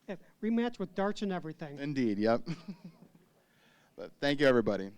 Yeah, rematch with darts and everything. Indeed, yep. But thank you, everybody.